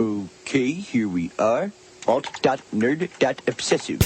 Okay, here we are. Alt.nerd.obsessive.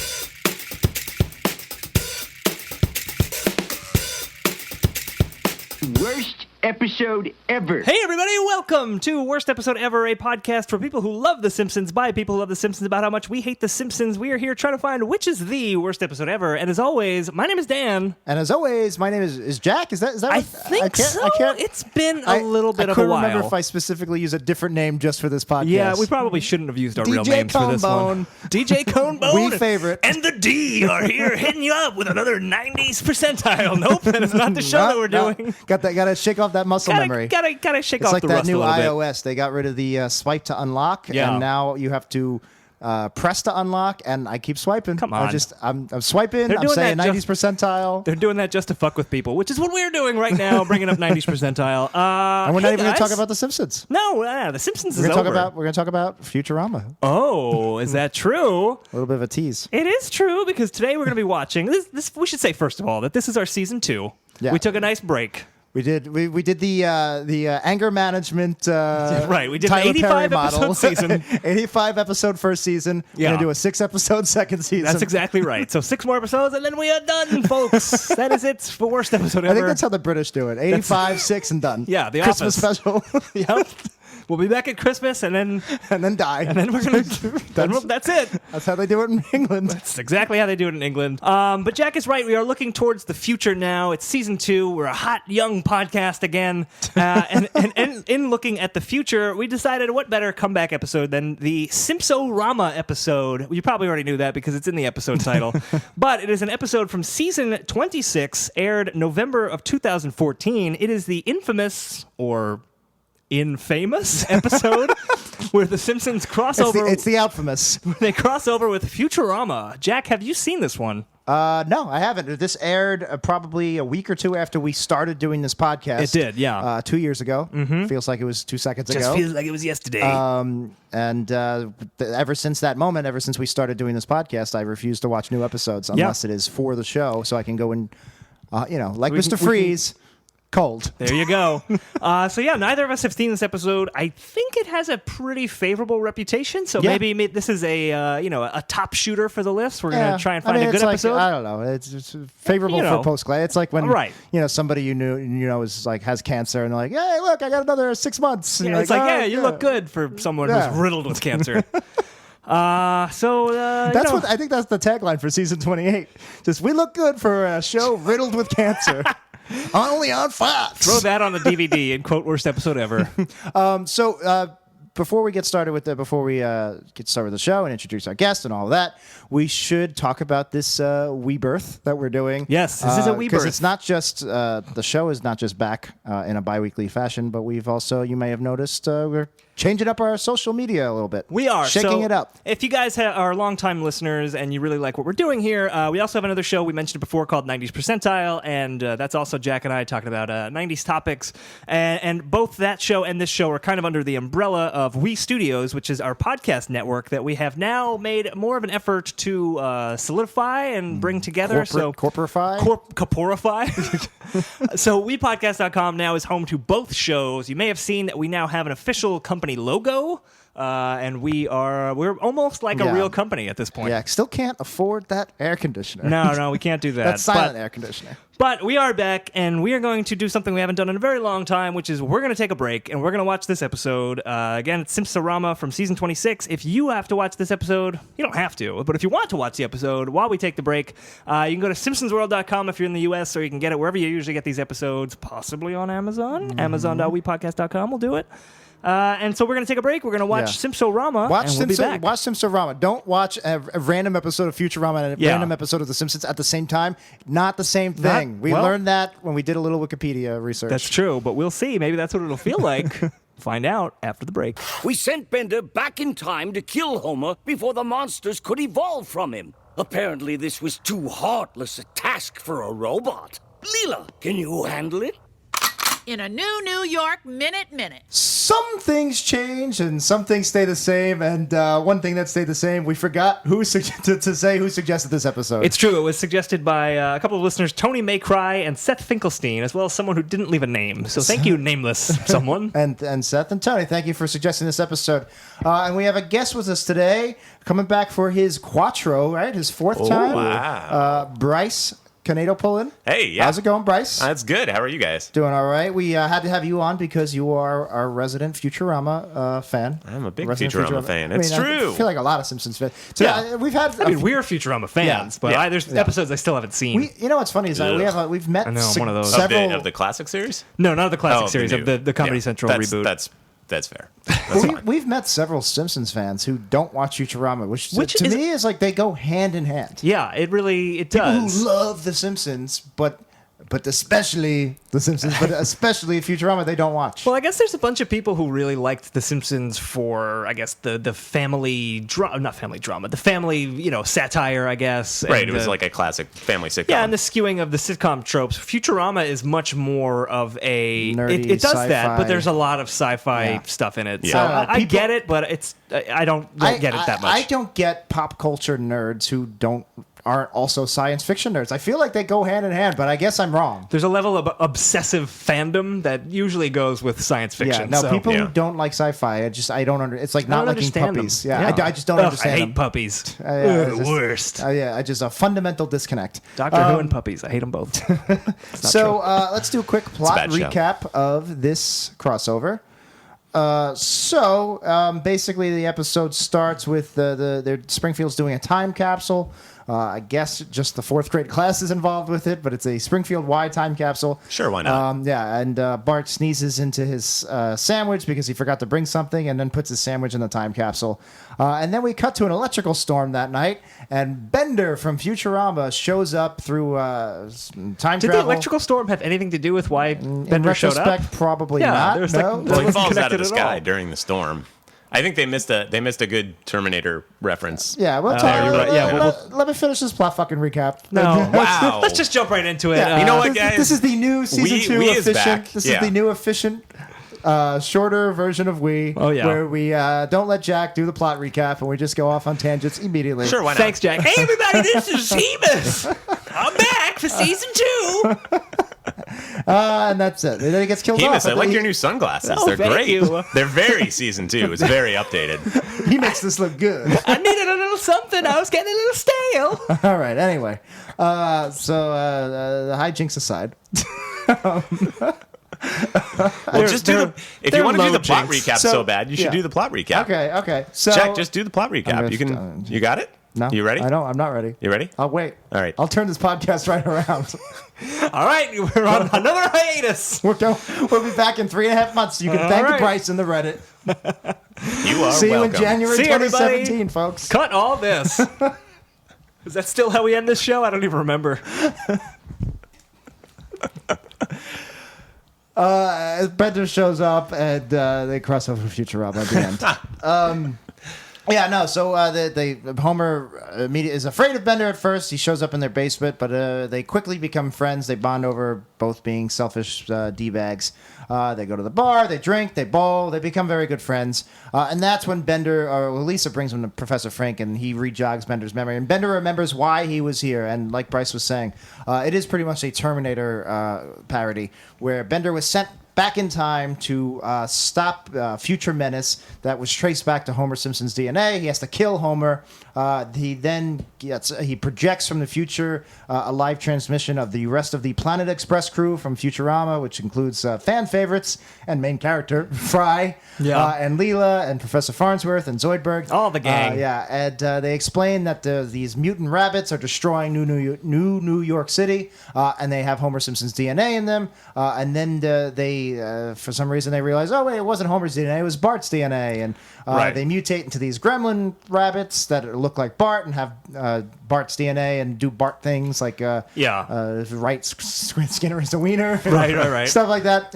Worst episode ever. Hey everybody, welcome to Worst Episode Ever, a podcast for people who love The Simpsons, by people who love The Simpsons, about how much we hate The Simpsons. We are here trying to find which is the worst episode ever, and as always, my name is Dan. And as always, my name is Jack. Is that I think so. It's been a little bit of a while. I couldn't remember if I specifically use a different name just for this podcast. Yeah, we probably shouldn't have used our real names for this one. DJ Conebone. We favorite. And the D are here hitting you up with another 90s percentile. Nope, that is not the show that we're doing. Gotta shake off that muscle memory. Gotta shake it's off like the that rust new a little iOS. They got rid of the swipe to unlock, and now you have to press to unlock, and I keep swiping. Come on. I'm swiping. I'm saying 90s percentile. They're doing that just to fuck with people, which is what we're doing right now, bringing up 90s percentile. And we're not even going to talk about The Simpsons. No, The Simpsons is over. We're going to talk about Futurama. Oh, is that true? A little bit of a tease. It is true, because today we're going to be watching this. We should say, first of all, that this is our season 2. Yeah. We took a nice break. We did the anger management right. We did Tyler an 85 Perry episode model. season. 85 episode first season. Yeah. We're gonna do a 6 episode second season. That's exactly right. So 6 more episodes and then we are done, folks. That is it for worst episode ever. I think that's how the British do it. 85, 6 and done. Yeah, the Christmas Office. special. Yep. We'll be back at Christmas and then die. And then we're gonna. That's it. That's how they do it in England. That's exactly how they do it in England. But Jack is right. We are looking towards the future now. It's season 2. We're a hot young podcast again. And in looking at the future, we decided what better comeback episode than the Simpsorama episode. You probably already knew that because it's in the episode title. But it is an episode from season 26, aired November of 2014. It is the infamous or infamous episode where the Simpsons cross over. It's the infamous. They cross over with Futurama. Jack, have you seen this one? No, I haven't. This aired probably a week or two after we started doing this podcast. It did, yeah. 2 years ago. Mm-hmm. Feels like it was 2 seconds ago. Just feels like it was yesterday. Ever since that moment, ever since we started doing this podcast, I refuse to watch new episodes unless it is for the show, so I can go in, like Mr. Freeze. Cold. There you go. So yeah, neither of us have seen this episode. I think it has a pretty favorable reputation. So maybe this is a top shooter for the list. We're gonna try and find a good episode. I don't know. It's favorable for post-clay. It's like when somebody you know is like has cancer and they're like, hey, look, I got another 6 months. And it's like, you look good for someone who's riddled with cancer. I think that's the tagline for season 28. Just we look good for a show riddled with cancer. Only on Fox. Throw that on the DVD and quote worst episode ever. Before we get started with the show and introduce our guest and all of that, we should talk about this WEEBirth that we're doing. Yes, this is a WEEBirth. Because it's not just the show is not just back in a bi-weekly fashion, but we've also, you may have noticed, we're changing up our social media a little bit. We are. Shaking it up. If you guys are longtime listeners and you really like what we're doing here, we also have another show we mentioned it before called 90s Percentile, and that's also Jack and I talking about 90s topics. And both that show and this show are kind of under the umbrella of We Studios, which is our podcast network that we have now made more of an effort to solidify and bring together. Corporify? Corporify. So WePodcast.com now is home to both shows. You may have seen that we now have an official company logo, and we're almost like a real company at this point. Yeah, still can't afford that air conditioner. No, we can't do that. That's silent air conditioner. But we are back, and we are going to do something we haven't done in a very long time, which is we're going to take a break, and we're going to watch this episode. Again, it's Simpsorama from season 26. If you have to watch this episode, you don't have to, but if you want to watch the episode while we take the break, you can go to simpsonsworld.com if you're in the U.S., or you can get it wherever you usually get these episodes, possibly on Amazon. Mm-hmm. Amazon.wepodcast.com will do it. And so we're going to take a break. We're going to watch Simpsorama, and we'll be back. Watch Simpsorama. Don't watch a random episode of Futurama and a random episode of The Simpsons at the same time. Not the same thing. We learned that when we did a little Wikipedia research. That's true, but we'll see. Maybe that's what it'll feel like. Find out after the break. We sent Bender back in time to kill Homer before the monsters could evolve from him. Apparently this was too heartless a task for a robot. Leela, can you handle it? in a New York Minute. Some things change and some things stay the same. And one thing that stayed the same, we forgot who to say who suggested this episode. It's true. It was suggested by a couple of listeners, Tony Maycry and Seth Finkelstein, as well as someone who didn't leave a name. So thank you, nameless someone. and Seth and Tony, thank you for suggesting this episode. And we have a guest with us today, coming back for his Quattro, right? His fourth time. Wow. Brice Canedo-Pullan. Hey, yeah. How's it going, Brice? That's good. How are you guys? Doing all right. We had to have you on because you are our resident Futurama fan. I'm a big Resident Futurama fan. I mean, It's true. I feel like a lot of Simpsons fans. So, Yeah. we've had. I mean, we're Futurama fans, but there's episodes I still haven't seen. You know what's funny is we've met I know, I'm one of those. several Of the classic series? No, not of the classic Oh, series, new. of the Comedy Central reboot. That's fair. We've met several Simpsons fans who don't watch Futurama, which to is- me is like they go hand in hand. Yeah, it People does. who love The Simpsons, but especially The Simpsons, but especially Futurama, they don't watch. Well, I guess there's a bunch of people who really liked The Simpsons for, I guess, the family drama, not family drama, the family, satire, I guess. Right, and it was like a classic family sitcom. Yeah, and the skewing of the sitcom tropes. Futurama is much more of a... Nerdy It does sci-fi. that, but there's a lot of sci-fi stuff in it. Yeah. So I People- get it, but I don't get it that much. I don't get pop culture nerds who aren't also science fiction nerds. I feel like they go hand in hand, but I guess I'm wrong. There's a level of obsessive fandom that usually goes with science fiction. Yeah, no, so. people who don't like sci-fi, I don't understand. It's like I not don't liking understand puppies. them. Yeah. I just don't understand I hate them. puppies. Yeah, Ugh, it's just- worst. Yeah, just a fundamental disconnect. Doctor Who and puppies. I hate them both. So let's do a quick plot bad show. recap of this crossover. Basically, the episode starts with Springfield's doing a time capsule. I guess just the fourth grade class is involved with it, but it's a Springfield-wide time capsule. Sure, why not? And Bart sneezes into his sandwich because he forgot to bring something and then puts his sandwich in the time capsule. And then we cut to an electrical storm that night, and Bender from Futurama shows up through time Did travel. the electrical storm have anything to do with why In Bender showed retrospect, up? probably Yeah, not. there's No. like- Well, he wasn't falls out of connected the at sky all. during the storm. I think they missed a good Terminator reference. Yeah, well, you're right. Yeah, let me finish this plot fucking recap. No. Wow. Let's just jump right into it. Yeah, You know what, this, guys? This is the new season two We is efficient. back. This Yeah. is the new efficient, shorter version of We. Oh, yeah. Where we don't let Jack do the plot recap and we just go off on tangents immediately. Sure, why not? Thanks, Jack. Hey, everybody, this is Seamus. I'm back for season 2. And that's it. And then he gets killed off. Hemus, I like your new sunglasses. Oh, They're thank great. you. They're very season 2. It's very updated. He makes this look good. I needed a little something. I was getting a little stale. All right. Anyway, the hijinks aside. Well, just do if they're you want to do the low plot jinx. recap so bad, you should yeah. do the plot recap. Okay. So Jack, just do the plot I'm recap. gonna- You got it? no. You ready? I don't. I'm not ready. You ready? I'll wait. All right. I'll turn this podcast right around. All right, we're on another hiatus. We'll be back in 3.5 months. You can All thank right. Bryce in the Reddit. You are See welcome. you in January See you, everybody. 2017, folks. Cut all this. Is that still how we end this show? I don't even remember. Bender shows up and they cross over Futurama at the end. So Homer is afraid of Bender at first. He shows up in their basement, but they quickly become friends. They bond over both being selfish D-bags. They go to the bar, they drink, they bowl, they become very good friends. And that's when Lisa brings him to Professor Frank, and he rejogs Bender's memory. And Bender remembers why he was here. And like Bryce was saying, it is pretty much a Terminator parody, where Bender was sent back in time to stop future menace that was traced back to Homer Simpson's DNA. He has to kill Homer. He projects from the future a live transmission of the rest of the Planet Express crew from Futurama, which includes fan favorites and main character Fry, and Leela, and Professor Farnsworth, and Zoidberg. All the gang. And they explain that these mutant rabbits are destroying New York City, and they have Homer Simpson's DNA in them. And then for some reason, they realize, oh wait, it wasn't Homer's DNA, it was Bart's DNA, and they mutate into these gremlin rabbits that look like Bart and have Bart's DNA and do Bart things like right Skinner is a wiener, right, stuff like that.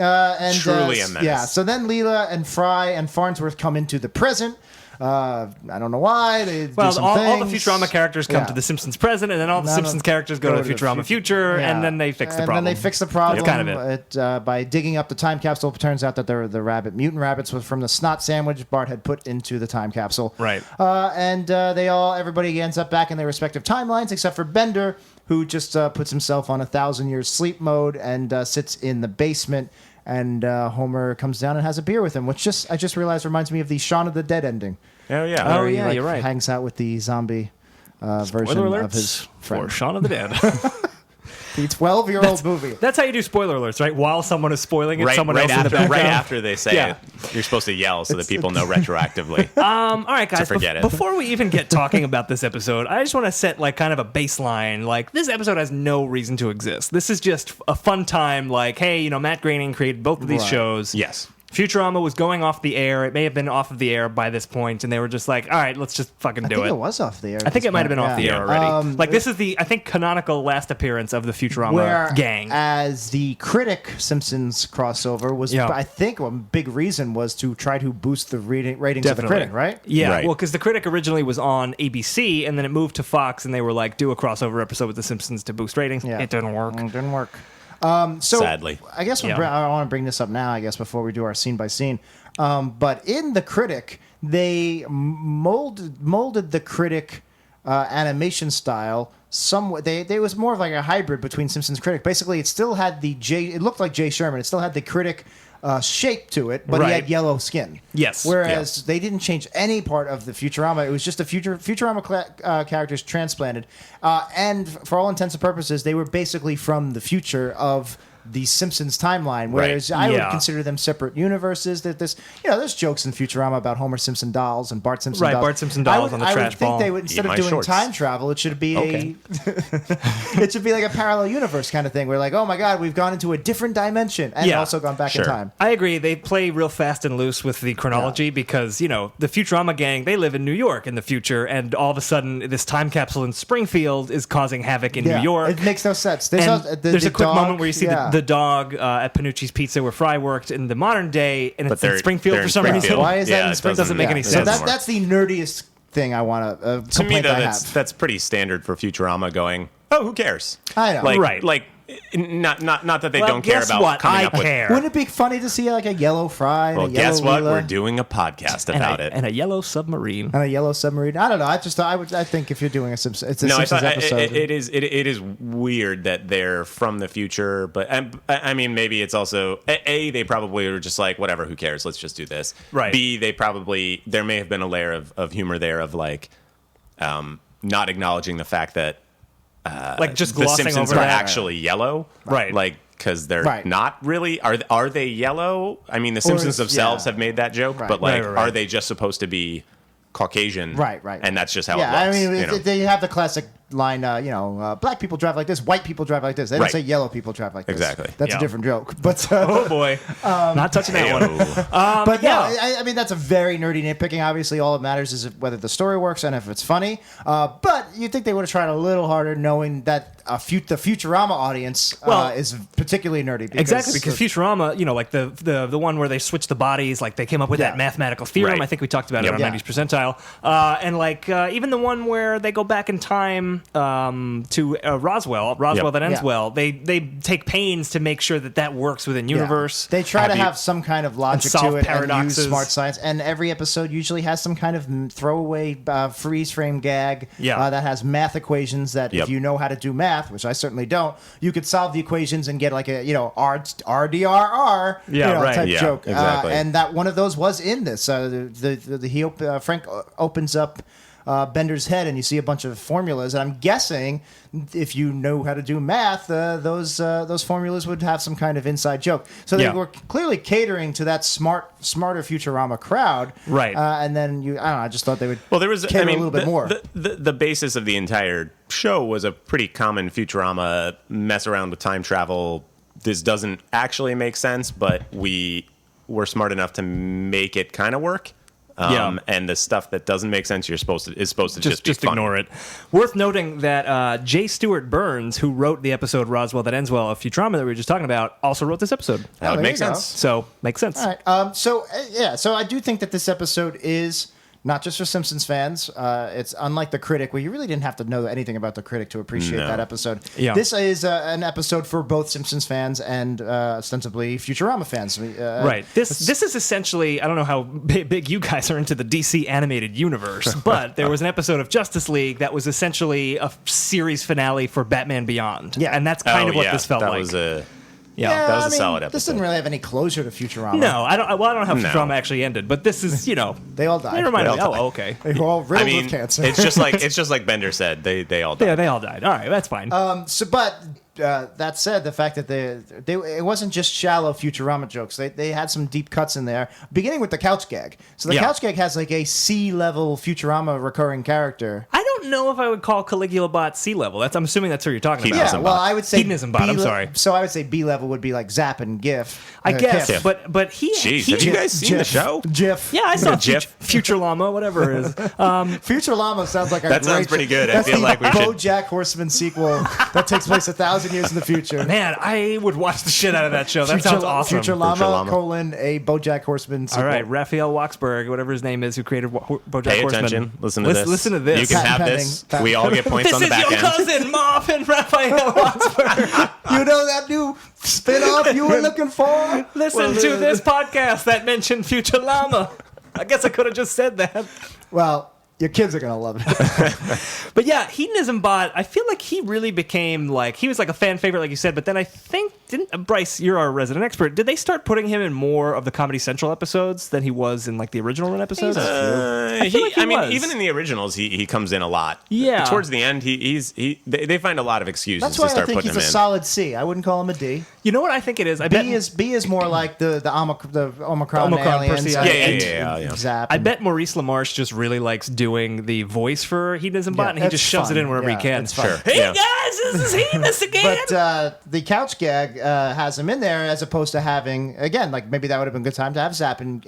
Truly a menace. Yeah. So then Leela and Fry and Farnsworth come into the present. I don't know why. They do some all the things. Futurama characters come to the Simpsons present, and then all the Simpsons characters go to the Futurama future, and then they fix the problem. And then they fix the problem That's kind of it. by digging up the time capsule. It turns out that they're the mutant rabbits was from the snot sandwich Bart had put into the time capsule. Right. And everybody ends up back in their respective timelines, except for Bender, who just puts himself on 1,000-year sleep mode and sits in the basement. And Homer comes down and has a beer with him, which I just realized reminds me of the Shaun of the Dead ending. Oh, yeah. Oh, where he, yeah, you're right. Hangs out with the zombie version Spoiler of his alerts friend. for Shaun of the Dead. The 12-year-old movie. That's how you do spoiler alerts, right? While someone is spoiling it, someone else after, in the background. Right after they say Yeah. it, you're supposed to yell so that people know retroactively. All right, guys. forget it. Before we even get talking about this episode, I just want to set kind of a baseline. This episode has no reason to exist. This is just a fun time. Hey, Matt Groening created both of these shows. Yes. Futurama was going off the air. It may have been off of the air by this point, and they were just like, all right, let's just fucking do I think it. it was off the air. I think it might have been off the air already. This This is the, I think, canonical last appearance of the Futurama gang. As the Critic Simpsons crossover was, I think a big reason was to try to boost the ratings of the Critic, right? Yeah, Right. well, because the Critic originally was on ABC, and then it moved to Fox, and they were like, do a crossover episode with The Simpsons to boost ratings. Yeah. It didn't work. It didn't work. So Sadly. I guess I want to bring this up now, I guess, before we do our scene by scene. But in the Critic, they molded the Critic animation style somewhat. They was more of like a hybrid between Simpsons Critic. Basically, it still had it looked like Jay Sherman. It still had the Critic shape to it, but he had yellow skin. Yes. Whereas they didn't change any part of the Futurama. It was just the Futurama characters transplanted. And for all intents and purposes, they were basically from the future of the Simpsons timeline, whereas I would consider them separate universes. That there's jokes in Futurama about Homer Simpson dolls and Bart Simpson dolls. Bart Simpson dolls on the trash I would think ball. they would, instead Eat of my doing shorts. time travel, it should be it should be like a parallel universe kind of thing. Where oh my god, we've gone into a different dimension and also gone back in time. I agree. They play real fast and loose with the chronology because, the Futurama gang, they live in New York in the future, and all of a sudden this time capsule in Springfield is causing havoc in New York. It makes no sense. There's a quick dog, moment where you see the dog at Panucci's Pizza where Fry worked in the modern day, and it's in Springfield they're for in some reason. Springfield. Why is that in it Springfield? doesn't make any So sense. that's the nerdiest thing I want to To me, though, I have. that's pretty standard for Futurama going, oh, who cares? I know. Right. Not that they Well, don't care guess about what? coming I up with... care. Wouldn't it be funny to see like a yellow Fry and Well, a yellow guess what? Leela We're doing a podcast about it. And a yellow submarine. and a yellow submarine? I don't know. I just thought I think if you're doing it's a Simpsons episode. It is weird that they're from the future, but I mean, maybe it's also they probably were just like, whatever, who cares? Let's just do this. Right. B, there may have been a layer of humor there of not acknowledging the fact that Just the glossing Simpsons over are that. actually yellow, Right. Because they're Right. not really. Are they yellow? I mean, the Simpsons themselves have made that joke, but Right. are they just supposed to be Caucasian? Right. And that's just how it I looks. mean, they have the classic line, black people drive like this, white people drive like this. They don't Right. say yellow people drive like this. Exactly. That's Yeah. a different joke. But Oh boy, not touching that one. Heyo. but yeah. no, I mean that's a very nerdy nitpicking. Obviously, all that matters is whether the story works and if it's funny. But you'd think they would have tried a little harder, knowing that the Futurama audience is particularly nerdy. Exactly, because Futurama, like the one where they switch the bodies, like they came up with that mathematical theorem. Right. I think we talked about it Yep. on Yeah. 90s percentile. And even the one where they go back in time to Roswell Yep. that ends Yeah. well. They take pains to make sure that works within universe. They try Have to you- have some kind of logic solve to it paradoxes. and use smart science. And every episode usually has some kind of throwaway freeze frame gag that has math equations that Yep. if you know how to do math, which I certainly don't, you could solve the equations and get like a RDRR type Yeah, joke. exactly. And that one of those was in this. Frank opens up Bender's head and you see a bunch of formulas, and I'm guessing if you know how to do math, those formulas would have some kind of inside joke. So they were clearly catering to that smarter Futurama crowd, Right. And then I don't know. I just thought they would. Well, there was cater a little bit more. The basis of the entire show was a pretty common Futurama mess around with time travel. This doesn't actually make sense, but we were smart enough to make it kind of work. And the stuff that doesn't make sense, is supposed to just be funny. ignore it. Worth noting that J. Stewart Burns, who wrote the episode Roswell That Ends Well of Futurama that we were just talking about, also wrote this episode. That would there make you go. sense. So makes sense. All right. So I do think that this episode is not just for Simpsons fans. It's unlike The Critic, where you really didn't have to know anything about The Critic to appreciate that episode. Yeah. This is an episode for both Simpsons fans and ostensibly Futurama fans. Right. This is essentially, I don't know how big you guys are into the DC animated universe, but there was an episode of Justice League that was essentially a series finale for Batman Beyond. Yeah. And that's kind of what this felt like. That was a solid episode. This didn't really have any closure to Futurama. No, I don't know how Futurama actually ended, but this is, They all died. Never mind. They all died. Okay. They were all riddled with cancer. it's just like Bender said. They all died. Yeah, they all died. All right, that's fine. That said, the fact that it wasn't just shallow Futurama jokes. They had some deep cuts in there, beginning with the couch gag. So the couch gag has like a C-level Futurama recurring character. I don't know if I would call Caligula Bot C-level. I'm assuming that's who you're talking about. Hedonism Yeah, well, Bot. I would say Hedonism Bot, I'm sorry. So I would say B-level would be like Zap and GIF. I guess, Kif. but he. Jeez, he have you guys seen the show? GIF. Yeah, I saw GIF. Futurama, whatever it is. Futurama sounds like a That great sounds pretty good. I That's feel the like we should- BoJack Horseman sequel that takes place 1,000 years in the future. Man, I would watch the shit out of that show. That sounds awesome. Futurama, a BoJack Horseman sequel. All right, Raphael Waksberg, whatever his name is, who created BoJack Pay Horseman. attention. Listen to this. Listen to this. You can have Patent this. pending. We all get points This on the is back your end. cousin, Marvin Raphael Waksberg. You know that new spin-off you were looking for? Listen to this podcast that mentioned Futurama. I guess I could have just said that. Well, your kids are going to love it. But yeah, Hedonism Bot, I feel like he really became like, he was like a fan favorite, like you said, but then I think, Bryce, you're our resident expert, did they start putting him in more of the Comedy Central episodes than he was in like the original run episodes? I feel like he was. Even in the originals, he comes in a lot. Yeah. Towards the end, they find a lot of excuses That's to why I start think putting he's him a in. solid C. I wouldn't call him a D. You know what I think it is? B is more like the Omicron aliens. Percy- Yeah. Zap. I bet Maurice LaMarche just really likes doing the voice for Hedonism Bot, and he that's just shoves fun. it in wherever Yeah, he can. it's fun. Sure. Hey Yeah. guys, this is Hedonist again. But the couch gag has him in there as opposed to having, again, like maybe that would have been a good time to have Zap and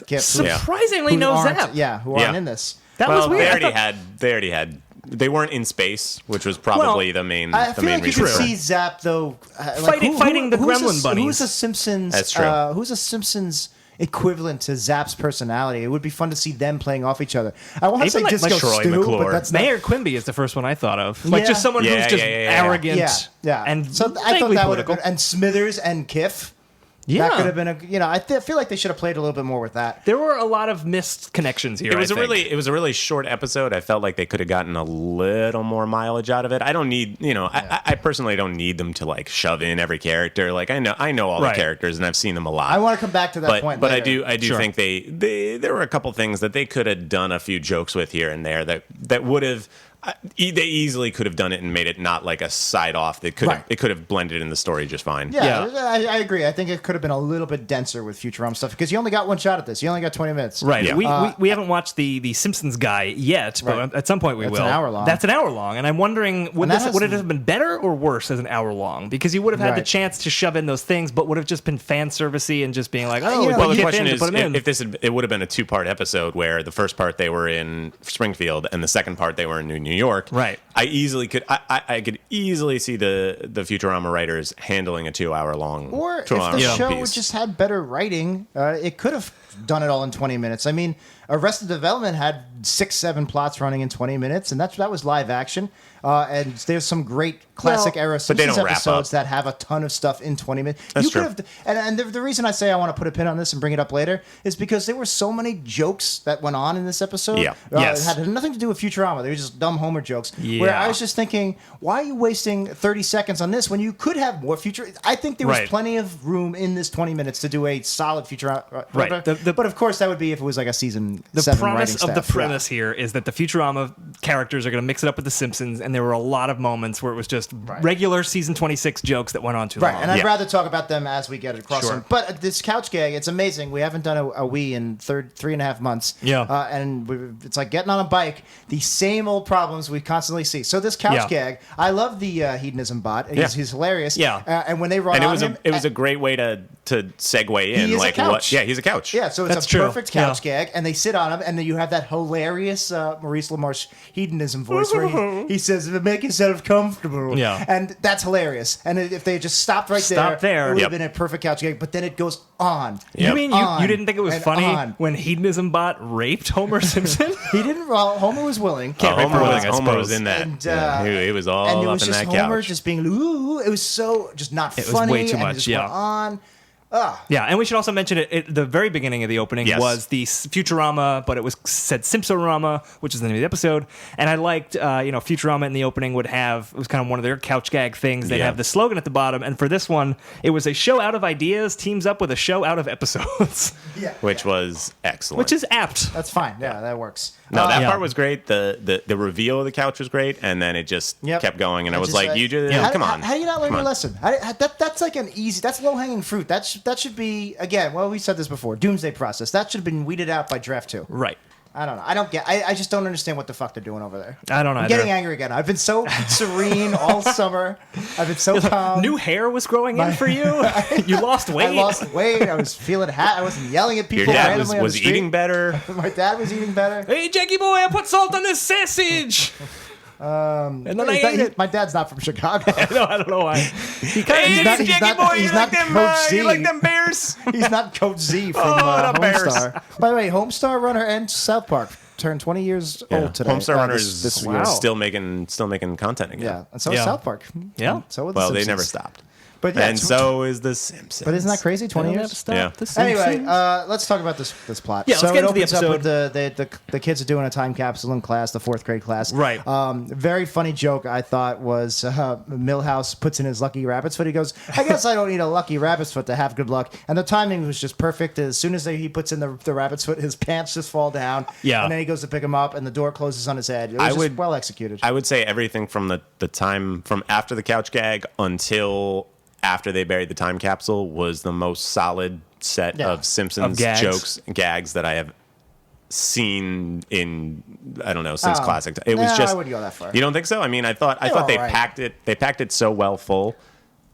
Kip. Surprisingly, who no aren't- Zap. Yeah, who aren't in this. That was weird. They already had. They weren't in space, which was probably the main. I the feel main like you reason. could see Zap though, Fighting the Gremlin bunnies. Who's a Simpsons? That's true. Who's a Simpsons equivalent to Zap's personality? It would be fun to see them playing off each other. I want to say Even like Disco Troy Stu, McClure. but that's not. Mayor Quimby is the first one I thought of. Like Yeah. just someone who's Yeah, just yeah. arrogant. Yeah. And so I thought vaguely that would have political. been, and Smithers and Kiff. Yeah. That could have been I feel like they should have played a little bit more with that. There were a lot of missed connections here. It was I think. it was a really short episode. I felt like they could have gotten a little more mileage out of it. I don't need, I personally don't need them to like shove in every character. Like I know all Right. the characters and I've seen them a lot. I want to come back to that point. But later. I do Sure. think there were a couple things that they could have done a few jokes with here and there that would have. They easily could have done it and made it not like a side off. It could have blended in the story just fine. Yeah, I agree. I think it could have been a little bit denser with Futurama stuff because you only got one shot at this. You only got 20 minutes. Right. Yeah. We haven't watched the Simpsons guy yet, but Right. at some point we That's will. an hour long. That's an hour long, and I'm wondering would And that it has- have been better or worse as an hour long? Because you would have had the Right. chance to shove in those things, but would have just been fan servicey and just being like, you oh, know, we Well, the put question in is, to put 'em in. if it would have been a 2-part episode where the first part they were in Springfield and the second part they were in New York. Right. I could easily see the Futurama writers handling a 2-hour long. Or if 2 hour the long show piece. just had better writing, it could have done it all in 20 minutes. I mean, Arrested Development had 6-7 plots running in 20 minutes, and that was live action. And there's some great classic era but they Simpsons don't wrap episodes up. that have a ton of stuff in 20 minutes. That's you true. could have, and the reason I say I want to put a pin on this and bring it up later is because there were so many jokes that went on in this episode. Yeah. Yes. It had nothing to do with Futurama. They were just dumb Homer jokes. Where Yeah. I was just thinking, why are you wasting 30 seconds on this when you could have more future? I think there was Right. plenty of room in this 20 minutes to do a solid Futurama. Right. But of course, that would be if it was like a season The 7 promise writing of the staff. premise here is that the Futurama characters are going to mix it up with the Simpsons, and there were a lot of moments where it was just regular season 26 jokes that went on too Right, long. and I'd Yeah. rather talk about them as we get across Sure. them. But this couch gag, it's amazing. We haven't done a Wii in 3.5 months. Yeah. It's like getting on a bike. The same old problems we constantly see. So this couch Yeah. gag, I love the hedonism bot. He's hilarious. Yeah. And when they run And on him, it was a great way to to segue in. He is a like couch. what? Yeah, he's a couch. Yeah, so it's That's a true. perfect couch gag, and they sit on him, and then you have that hilarious Maurice LaMarche hedonism voice where he says, "Make yourself comfortable." Yeah. And that's hilarious. And if they just stopped right Stopped there. it would Yep. have been a perfect couch gag. But then it goes on. You mean On you didn't think it was and funny on. when Hedonism Bot raped Homer Simpson? He didn't. Well, Homer was willing. Homer was, I Homer was suppose. in that. And, Yeah, he was all and it up was in just that Homer couch. just being ooh. It was so just not It was funny. way too and much, It just yeah. went on. Yeah, and we should also mention it. The very beginning of the opening Yes. was the Futurama, but it was said Simpsorama, which is the name of the episode. And I liked, Futurama in the opening would have, it was kind of one of their couch gag things. They'd Yeah. have the slogan at the bottom. And for this one, it was a show out of ideas teams up with a show out of episodes, Yeah, which was excellent. which is apt. that's fine. Yeah, that works. No, that Yeah. part was great. The reveal of the couch was great, and then it just Yep. kept going. And I was Just like, "You just how, come on, How do you not learn come your on." lesson? That's like an easy. That's low hanging fruit. That should be again. Well, we said this before. Doomsday Process. That should have been weeded out by draft 2. Right. I don't know. I don't get. I just don't understand what the fuck they're doing over there. I don't I'm either. getting angry again. I've been so serene all summer. I've been so calm. New hair was growing in for you? You lost weight? I lost weight. I was feeling I wasn't yelling at Your people. dad randomly on was the street. eating better. My dad was eating better. Hey, Jackie boy, I put salt on this sausage. And then I ate it. My dad's not from Chicago. I don't know why. He kind Hey, of He's not- Jackie he's boy, not- you he's like not them? Coach You Z. like them Bears? He's not Coach Z from Oh, the Bears. Homestar. By the way, Homestar runner and South Park turned 20 years old today. Homestar this Runners this Wow. year. still making content again. Yeah, and so Yeah. is South Park. Yeah. And so is the Well, they Simpsons. never stopped. But yeah, And so is the Simpsons. but isn't that crazy? 20 years. Yeah. Anyway, let's talk about this plot. Yeah, let's so get it into the opens up with episode. the kids are doing a time capsule in class, the 4th grade class. Right. Very funny joke I thought was Milhouse puts in his lucky rabbit's foot. He goes, "I guess I don't need a lucky rabbit's foot to have good luck." And the timing was just perfect. As soon as he puts in the rabbit's foot, his pants just fall down. Yeah. And then he goes to pick him up, and the door closes on his head. It was just well executed. I would say everything from the time from after the couch gag until after they buried the time capsule was the most solid set Yeah. of Simpsons Of gags. jokes and gags that I have seen in I don't know since Oh. classic. It was No, just I wouldn't go that far. You don't think so? I mean, I thought They're they all right. packed it. They packed it so well full.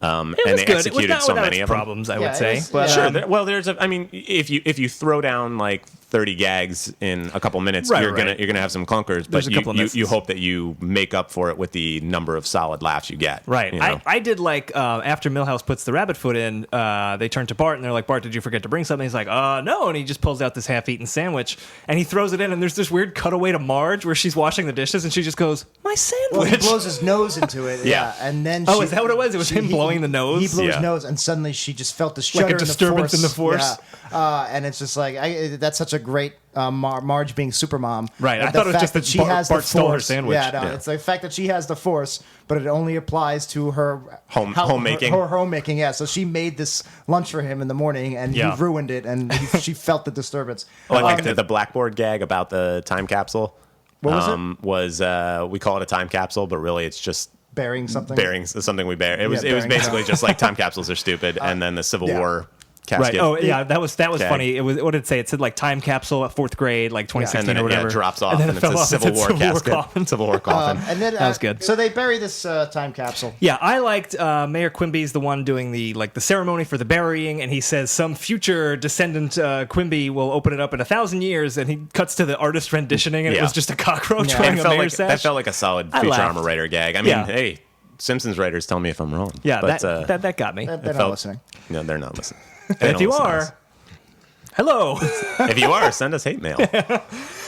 It And was they good. It was executed not so without many its of them. problems, I Yeah, would it say. was- But yeah. Sure. Well, there's a. I mean, if you throw down like 30 gags in a couple minutes, Right, you're right. gonna have some clunkers. There's But a couple of you misses. hope that you make up for it with the number of solid laughs you get. Right. You know? I did like after Milhouse puts the rabbit foot in, they turn to Bart and they're like, "Bart, did you forget to bring something?" He's like, no. And he just pulls out this half-eaten sandwich and he throws it in. And there's this weird cutaway to Marge where she's washing the dishes and she just goes, "My Well, sandwich." he blows his nose into it. Yeah. And then Oh, is that what it was? It was him blowing the nose? He blew his Yeah. nose, and suddenly she just felt the shudder disturbance in the force. Yeah. And it's just like that's such a great Marge being super mom. Right, I The thought it was fact just that she Bart- has the Bart stole her force. sandwich. Yeah, no, Yeah. it's the fact that she has the force, but it only applies to her Homemaking. Her homemaking, yeah. So she made this lunch for him in the morning, and Yeah. he ruined it, and she felt the disturbance. Oh, and the blackboard gag about the time capsule. What was it? We call it a time capsule, but really it's just Burying something. bearing something we bear. It was burying. basically just like time capsules are stupid, and then the Civil yeah. War Right. casket. Oh, yeah. That was gag. funny. It was, what did it say? It said like time capsule at 4th grade, like 2016 And then or it whatever. drops off, then and, it it's fell a off. Civil It War said casket. coffin. Civil War coffin. And then That was good. So they bury this time capsule. Yeah, I liked Mayor Quimby's the one doing the ceremony for the burying, and he says some future descendant Quimby will open it up in 1,000 years, and he cuts to the artist renditioning, and it Yeah. was just a cockroach Yeah. wearing That a felt, mayor like, sash. that felt like a solid I laughed. Futurama writer gag. I mean, Yeah. hey, Simpsons writers tell me if I'm wrong. Yeah, but, that got me. They're it not felt- listening. No, they're not listening. And They if don't you listen to us. are, hello. If you are, send us hate mail.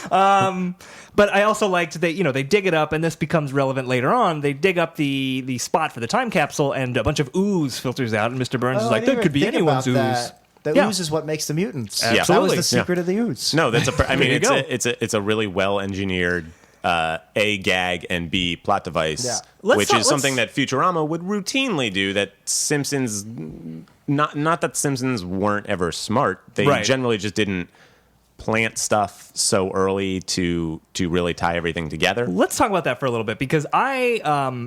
But I also liked they dig it up, and this becomes relevant later on. They dig up the spot for the time capsule, and a bunch of ooze filters out, and Mr. Burns is Oh, I like, didn't "That even could be think anyone's about ooze." that. The Yeah. ooze is what makes the mutants. Yeah. That was Absolutely. the secret of the ooze. No, that's a. I mean, There you it's a really well engineered A, gag, and B, plot device, Yeah. Let's which is something that Futurama would routinely do. That Simpsons, not that Simpsons weren't ever smart. They Right. generally just didn't plant stuff so early to really tie everything together. Let's talk about that for a little bit, because I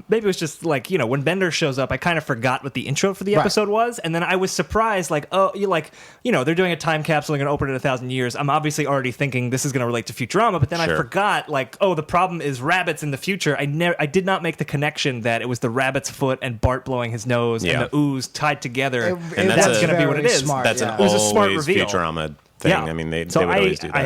maybe it was just like, when Bender shows up, I kind of forgot what the intro for the episode was, and then I was surprised, like, they're doing a time capsule, they're going to open it in 1,000 years. I'm obviously already thinking this is going to relate to Futurama, but then I forgot, like, the problem is rabbits in the future. I did not make the connection that it was the rabbit's foot and Bart blowing his nose and the ooze tied together, and that's going to be what it is. Smart, that's an it was a smart always reveal. Really thing. I mean, they would always do that. I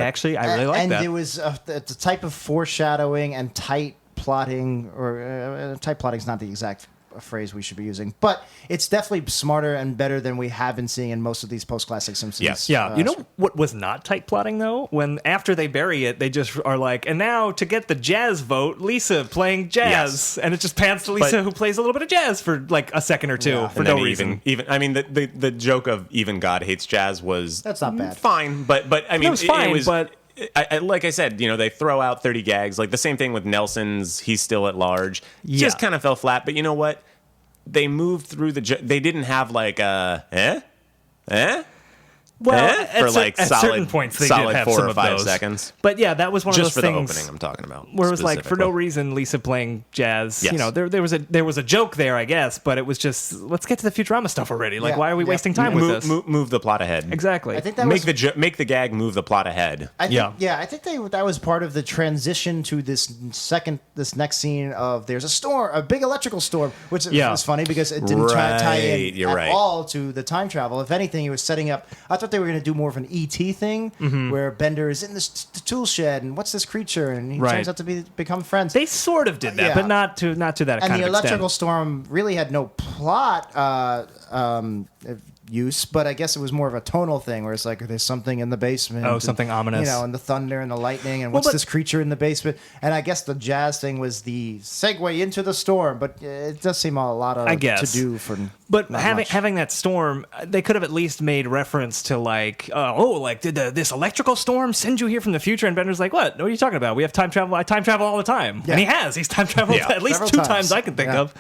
really like and that. And there was the type of foreshadowing and tight plotting, or tight plotting is not the exact phrase we should be using, but it's definitely smarter and better than we have been seeing in most of these post-classic Simpsons. Yes. Yeah, you know what was not tight plotting, though? When after they bury it, they just are like, and now to get the jazz vote, Lisa playing jazz. Yes. And it just pans to Lisa, who plays a little bit of jazz for like a second or two for no reason. Even I mean, the joke of even God hates jazz was that's not bad. Fine, but I mean, it was fine, it was, but. Like I said, they throw out 30 gags. Like the same thing with Nelson's He's Still at Large. Yeah. Just kind of fell flat. But you know what? They moved through they didn't have like Well, for like at certain points, they did have 4 some or of 5 those. seconds. But yeah, that was one Just of for those things. the opening I'm talking about. Where it was like, for no reason, Lisa playing jazz. Yes. There was a joke there, I guess, but it was just, let's get to the Futurama stuff already. Like, why are we wasting time with this? Move the plot ahead. Exactly. I think that make the gag move the plot ahead. I think that was part of the transition to this next scene of there's a storm, a big electrical storm, which is funny because it didn't tie in all to the time travel. If anything, it was setting up. I thought they were going to do more of an E.T. thing, where Bender is in the tool shed and what's this creature, and he turns out to become friends. They sort of did that, but not to that kind of extent. And the electrical storm really had no plot use, but I guess it was more of a tonal thing where it's like there's something in the basement. Oh, something ominous. And the thunder and the lightning and what's this creature in the basement. And I guess the jazz thing was the segue into the storm, but it does seem a lot of to do for. But having that storm, they could have at least made reference to like, did this electrical storm send you here from the future? And Bender's like, what are you talking about? We have time travel. I time travel all the time. Yeah. And he's time traveled at least 2 times I can think of.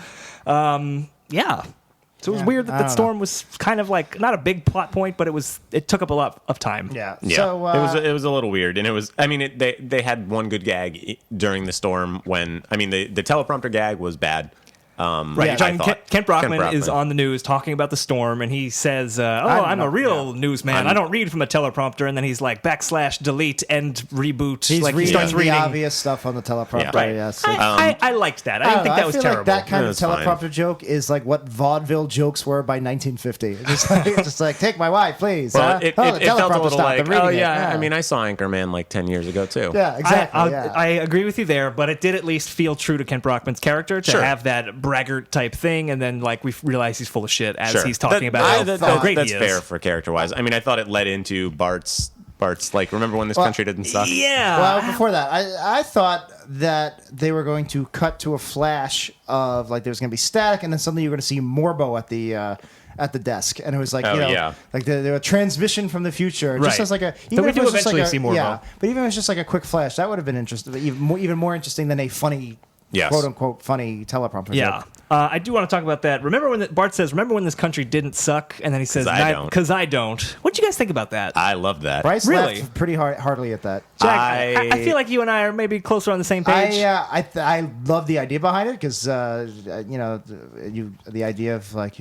So it was weird that storm was kind of like not a big plot point, but it took up a lot of time. Yeah. So it was a little weird, and it was. I mean, they had one good gag during the storm when the teleprompter gag was bad. Kent Brockman is on the news talking about the storm, and he says, I'm a real newsman. I don't read from a teleprompter. And then he's like, /delete, end, reboot. He starts reading the reading obvious stuff on the teleprompter. Yeah. Right. Yes. I liked that. I didn't think that was terrible. Like that kind of teleprompter fine. joke is like what vaudeville jokes were by 1950. It's just like, take my wife, please. Well, the it felt a teleprompter little stopped. like, I'm reading it. I mean, I saw Anchorman like 10 years ago, too. Yeah, exactly. I agree with you there, but it did at least feel true to Kent Brockman's character to have that braggart type thing, and then like we realize he's full of shit as he's talking about how great he is. That's fair for character-wise. I mean, I thought it led into Bart's like, remember when this country didn't suck? Yeah. Well, before that, I thought that they were going to cut to a flash of like there was going to be static, and then suddenly you were going to see Morbo at the desk, and it was like like the transmission from the future, just as like a. So we do eventually see Morbo. Yeah, but even if it was just like a quick flash, that would have been interesting, even more interesting than a funny. Yes. "Quote unquote" funny teleprompter. Yeah, I do want to talk about that. Remember when Bart says, "Remember when this country didn't suck?" And then he says, "Because I don't." What do you guys think about that? I love that. Brice really laughed pretty hardly at that. Jack, I feel like you and I are maybe closer on the same page. I love the idea behind it because the idea of like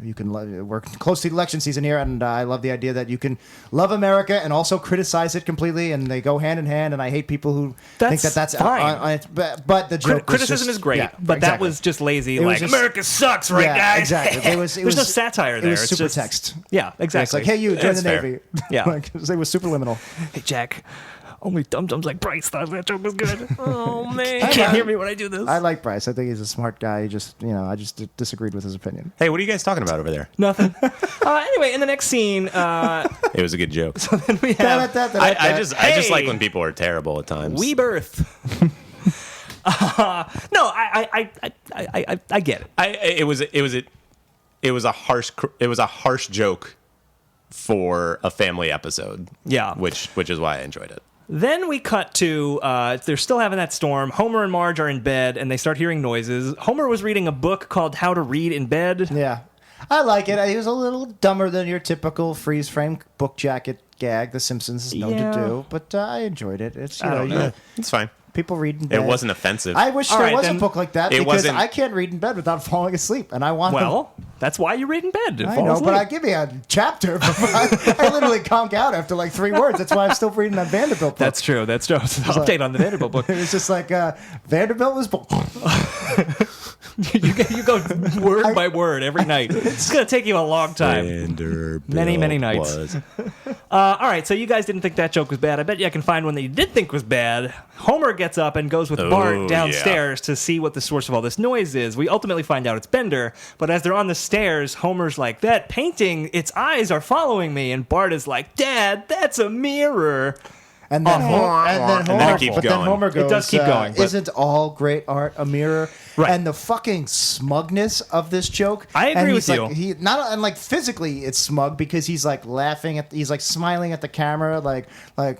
you can work close to the election season here, and I love the idea that you can love America and also criticize it completely, and they go hand in hand. And I hate people who think that that's fine. But the joke criticism is great, but that was just lazy. America sucks, right, guys? Exactly. There's no satire there. It was super text. Yeah, exactly. It's like, hey, you join the Navy. Yeah, it was superliminal. Hey, Jack. Only dum-dums like Brice thought that joke was good. Oh, man. You can't hear me when I do this. I like Brice. I think he's a smart guy. I just disagreed with his opinion. Hey, what are you guys talking about over there? Nothing. Anyway, in the next scene... it was a good joke. So then we have... I just like when people are terrible at times. WEEBirth. No, I get it. It was a harsh joke for a family episode. Yeah. Which is why I enjoyed it. Then we cut to, they're still having that storm. Homer and Marge are in bed, and they start hearing noises. Homer was reading a book called How to Read in Bed. Yeah. I like it. He was a little dumber than your typical freeze frame book jacket gag The Simpsons is known Yeah. to do, but I enjoyed it. It's I don't know. It's fine. people read in bed. It wasn't offensive. I wish All there right, was then a book like that it because wasn't- I can't read in bed without falling asleep, and I want them. Well, that's why you read in bed. I know, but give me a chapter. I literally conk out after like 3 words. That's why I'm still reading that Vanderbilt book. That's true. That's true. Update on the Vanderbilt book. It was just like Vanderbilt was. you go word by word every night. It's gonna take you a long time. Vanderbilt Many nights. was- All right, so you guys didn't think that joke was bad. I bet you I can find one that you did think was bad. Homer gets up and goes with Bart downstairs to see what the source of all this noise is. We ultimately find out it's Bender, but as they're on the stairs, Homer's like, that painting, its eyes are following me. And Bart is like, Dad, that's a mirror. And then, Homer, it keeps but then going. Homer goes, It does keep going, but- Isn't all great art a mirror? Right. And the fucking smugness of this joke. I agree and with he's you. Like, he not and like physically it's smug because he's like laughing he's like smiling at the camera like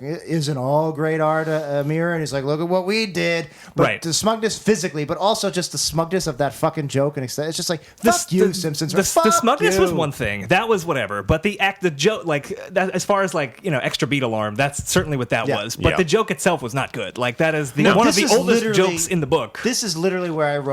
isn't all great art a mirror? And he's like, look at what we did. But Right. the smugness physically, but also just the smugness of that fucking joke and it's just like fuck you, Simpsons. The Fuck smugness you. was one thing. That was whatever. But the joke, like that, as far as like extra beat alarm, that's certainly what that Yeah. was. But Yeah. the joke itself was not good. Like that is No, one of this the is oldest literally- jokes in the book. This is literally where I wrote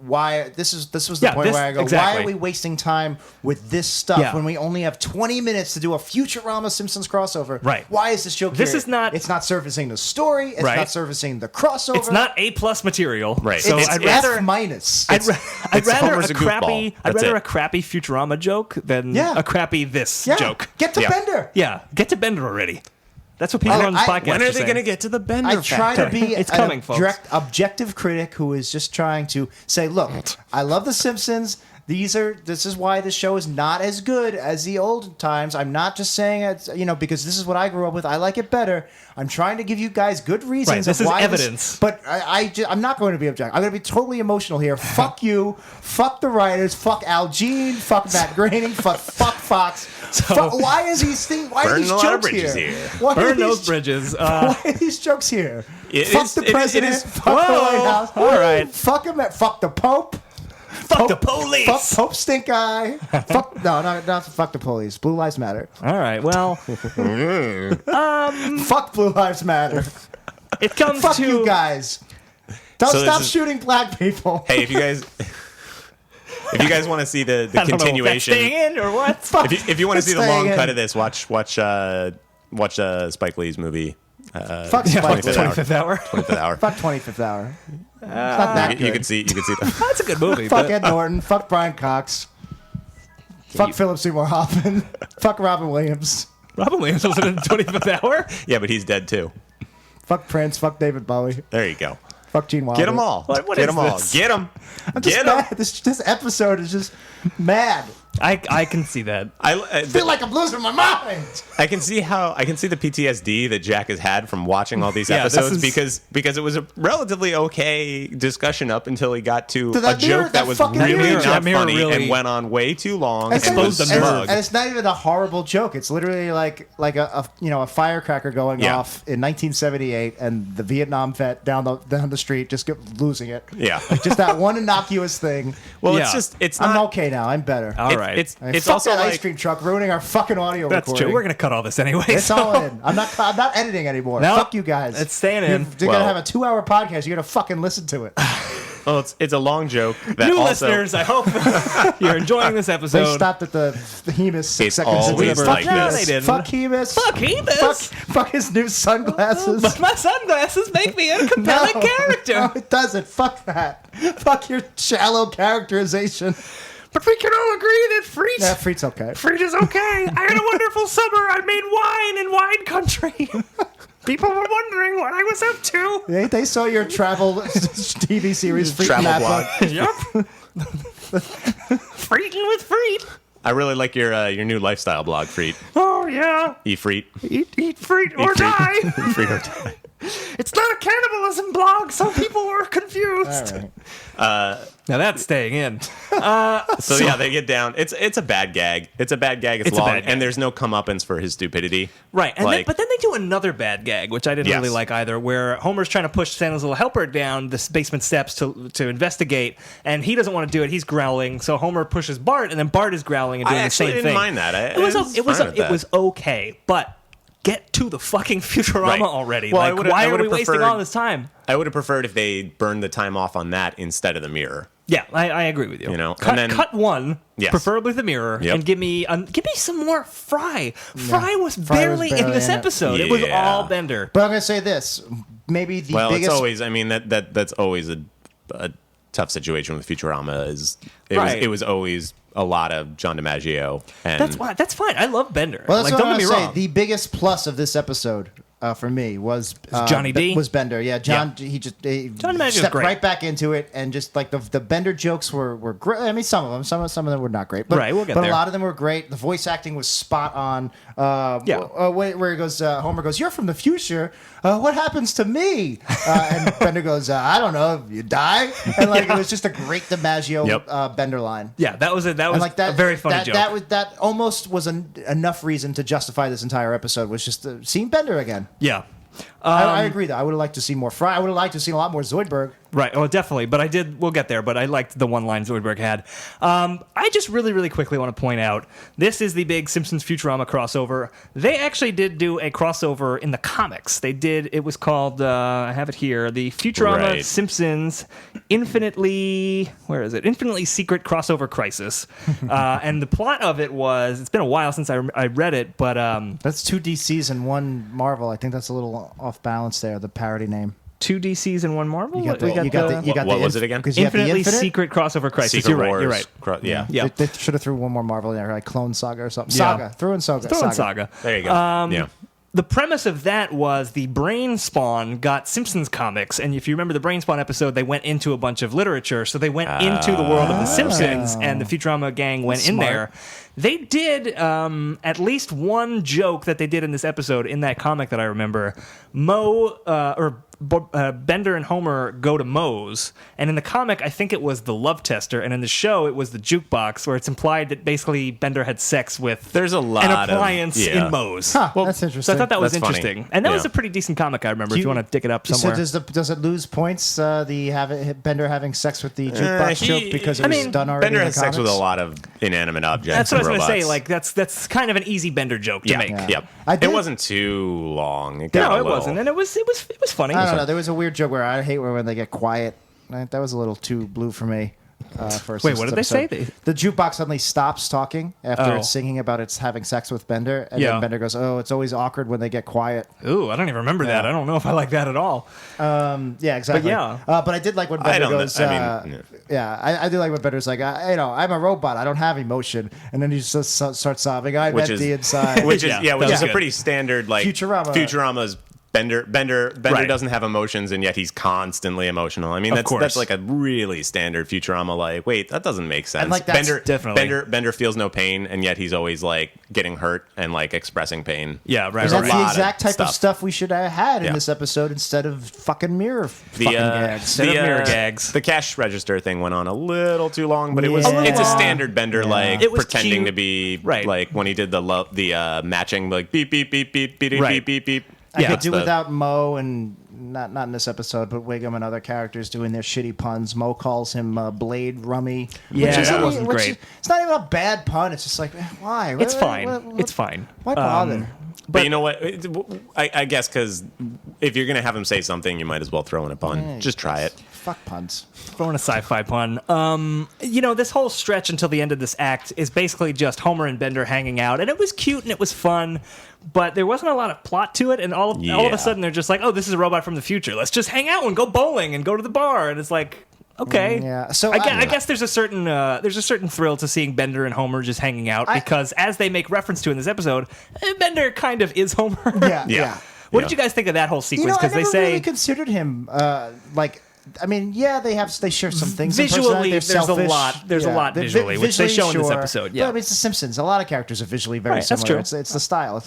why this was the Yeah, point this- where I go, exactly. why are we wasting time with this stuff Yeah. when we only have 20 minutes to do a Futurama Simpsons crossover? Right. Why is this joke This here? is not- It's not surfacing the story. It's Right. not surfacing the crossover. It's not A+ material. Right. So It's I'd rather F minus. I'd rather Homer's a a crappy goofball. I'd That's rather it. a crappy Futurama joke than Yeah. a crappy this yeah. joke. Get to Yeah. Bender. Yeah, get to Bender already. That's what people on this podcast When are they saying. going to get to the Bender I try to factor? be It's an coming, folks. objective critic who is just trying to say, look, I love The Simpsons. This is why the show is not as good as the old times. I'm not just saying it, because this is what I grew up with. I like it better. I'm trying to give you guys good reasons. Right, this of is why evidence. But I'm not going to be objective. I'm going to be totally emotional here. Fuck you. Fuck the writers. Fuck Al Jean. Fuck Matt Groening. Fuck Fox. Why is these things? Why are Burning these a lot of jokes bridges here? here. Why are Burn these those bridges. why are these jokes here? It Fuck is- the it is- president. it is- Fuck the White House. All right. Fuck him. Fuck the Pope. Fuck the police. Fuck Pope Stink Eye. Fuck not fuck the police. Blue Lives Matter. All right. Well, Fuck Blue Lives Matter. it comes Fuck to you guys. Don't So this stop is- shooting black people. Hey, if you guys want to see the I don't know if that's continuation, staying in or what? Fuck. if you want to see the Staying long in. cut of this, watch Spike Lee's movie. Fuck Spike Lee. 25th 25th hour. 25th hour. Fuck 25th Hour. It's not that You good. can see the That's a good movie. Fuck but Ed Norton. Fuck Brian Cox. Fuck Philip Seymour Hoffman. Fuck Robin Williams. Robin Williams was in 25th hour. yeah, but he's dead too. Fuck Prince. Fuck David Bowie. There you go. Fuck Gene Wilder. Get them all. What Get is them all. this? Get them. I'm just Get them. mad. This episode is just mad. I can see that. I feel like I'm losing my mind. I can see the PTSD that Jack has had from watching all these Yeah, this episodes is- because it was a relatively okay discussion up until he got to To a that mirror, joke that that was fucking really mirror. not That mirror funny really- and went on way too long It's and like- was Exposed the nerve. smug. and it's not even a horrible joke. It's literally like a firecracker going Yeah. off in 1978, and the Vietnam vet down the street just losing it. Yeah. Just that one innocuous thing. Well, Yeah. it's I'm not. okay now. I'm better. All right. It's Fuck also that like ice cream truck ruining our fucking audio That's recording. true. We're gonna cut all this anyway. It's so- all in. I'm not editing anymore. No, Fuck you guys. it's staying in. You're Well- gonna have a 2-hour podcast. You're gonna fucking listen to it. well, it's a long joke that New also listeners, I hope you're enjoying this They episode. stopped at the Hemus 6 It's seconds into always the like Fuck this. No, they didn't. Fuck Hemus. Fuck Hemus. Fuck his new sunglasses. But my sunglasses make me a compelling No, character. it doesn't. Fuck that. Fuck your shallow characterization. But we can all agree that Freet, Yeah, Freet's okay. Freet is okay. I had a wonderful summer. I made wine in wine country. People were wondering what I was up to. They saw your travel TV series, Freet travel Napa. blog. Yep. Freeting with Freet. I really like your new lifestyle blog, Freet. Oh, yeah. Eat Freet. Eat Freet or Eat Freet. die. Eat Freet or die. It's not a cannibalism blog. Some people were confused. All right. Now that's staying in. So yeah, they get down. It's a bad gag. It's a bad gag. It's It's a long, bad gag. and there's no comeuppance for his stupidity. Right, and Like- but then they do another bad gag, which I didn't Yes. really like either, where Homer's trying to push Santa's little helper down the basement steps to investigate, and he doesn't want to do it. He's growling, so Homer pushes Bart, and then Bart is growling and doing I the actually same didn't thing. mind that. It was fine with that. okay, but get to the fucking Futurama Right. already. Well, Like, why I are would've we wasting preferred- all this time? I would have preferred if they burned the time off on that instead of the mirror. Yeah, I agree with you. You know, cut, and then- cut one, Yes. preferably the mirror, Yep. and give me some more Fry. Fry was barely in barely this in it. episode. It was Yeah. all Bender. But I'm gonna say this: maybe the Well, biggest. it's always. I mean, that's always a tough situation with Futurama. Right. It was always a lot of John DiMaggio. And That's fine. I love Bender. Well, that's like, what don't I'm get me gonna say. wrong. The biggest plus of this episode for me was Johnny D? was Bender. Yeah, John. Yeah. He John DiMaggio's stepped great. right back into it, and just like the Bender jokes were great. I mean, some of them were not great, but Right, we'll get but there. a lot of them were great. The voice acting was spot on. Where he goes, Homer goes, "You're from the future. What happens to me?" And Bender goes, "I don't know. You die." And like it was just a great DiMaggio Bender line. Yeah, that was And a very funny joke. That almost was enough reason to justify this entire episode. Was just seeing Bender again. Yeah. I agree though. I would have liked to see more Fry. I would have liked to see a lot more Zoidberg. Right. Oh, definitely. But we'll get there, but I liked the one line Zoidberg had. I just really, really quickly want to point out, this is the big Simpsons Futurama crossover. They actually did do a crossover in the comics. It was called, I have it here, the Futurama Right. Simpsons Infinitely Secret Crossover Crisis. And the plot of it was, it's been a while since I read it, but That's 2 DCs and 1 Marvel. I think that's a little off balance there. The parody name. 2 DCs and 1 Marvel? You got the What was it again? Because you have the Infinitely Infinite. Secret Crossover Crisis. Secret You're right. Wars. You're right. Yeah. Yeah. They should have threw 1 more Marvel in there, like Clone Saga or something. Yeah. Saga. Throw in Saga. Throw in Saga. There you go. Yeah. The premise of that was the Brain Spawn got Simpsons comics, and if you remember the Brain Spawn episode, they went into a bunch of literature, so they went into the world of the Simpsons, and the Futurama gang went in Smart. there. They did at least one joke that they did in this episode in that comic that I remember. Bender and Homer go to Moe's, and in the comic, I think it was the love tester, and in the show, it was the jukebox, where it's implied that basically Bender had sex with There's a lot an of- appliance yeah. in Moe's. Huh, Well, that's So I interesting. thought that was That's funny. interesting, and that was Yeah. a pretty decent comic. I remember. Do If you want to dig it up somewhere. So does it lose points? Bender having sex with the jukebox joke because it was done already. Bender in has the sex with a comics? lot of inanimate objects. That's what I was and going to say. robots. Like that's kind of an easy Bender joke to yeah, make. yeah. I did- It wasn't too long. It got No, a it little- wasn't, and it was funny. I don't know. There was a weird joke where I hate when they get quiet. That was a little too blue for me. For Wait, what did they say? The jukebox suddenly stops talking after Oh. it's singing about it's having sex with Bender, and Yeah. then Bender goes, "Oh, it's always awkward when they get quiet." Ooh, I don't even remember that. I don't know if I like that at all. Yeah, exactly. yeah. But I did like when Bender don't know. goes. I mean, I do like when Bender's like, I'm a robot. I don't have emotion, and then he just starts sobbing. I'm which empty is inside. which is Yeah, which that is was a good. pretty standard like Futurama. Futurama's Bender Right. doesn't have emotions and yet he's constantly emotional. I mean, Of course. that's like a really standard Futurama. Like, wait, that doesn't make sense. like, that's definitely- Bender feels no pain and yet he's always like getting hurt and like expressing pain. Yeah, right. Is right, that right. the lot of exact type of stuff. stuff we should have had in Yeah. this episode instead of fucking mirror fucking gags? Instead of mirror gags. The cash register thing went on a little too long, but it was Yeah. it's a standard Bender like It was pretending cute. to be Right. like when he did the matching like beep beep beep beep beep Right. beep beep beep. I could That's do the- without Mo and not in this episode, but Wiggum and other characters doing their shitty puns. Mo calls him Blade Rummy. Yeah, which is- that wasn't which great. is- it's not even a bad pun. It's just like, why? It's fine. It's fine. Why bother? But you know what? I guess because if you're gonna have him say something, you might as well throw in a pun. Just try it. Fuck puns. Throwing a sci-fi pun. This whole stretch until the end of this act is basically just Homer and Bender hanging out, and it was cute and it was fun, but there wasn't a lot of plot to it. And all of Yeah. a sudden, they're just like, "Oh, this is a robot from the future. Let's just hang out and go bowling and go to the bar." And it's like, okay, Yeah, so I guess there's a certain thrill to seeing Bender and Homer just hanging out because, as they make reference to in this episode, Bender kind of is Homer. Yeah. What did you guys think of that whole I sequence? Because never they say really considered him like. I mean, yeah, they share some things. in Visually, personality. They're there's a selfish. lot- there's a lot They're visually, which they show in this sure. episode, But, yeah. I mean, it's The Simpsons. A lot of characters are visually very Right, that's similar. true. It's the style.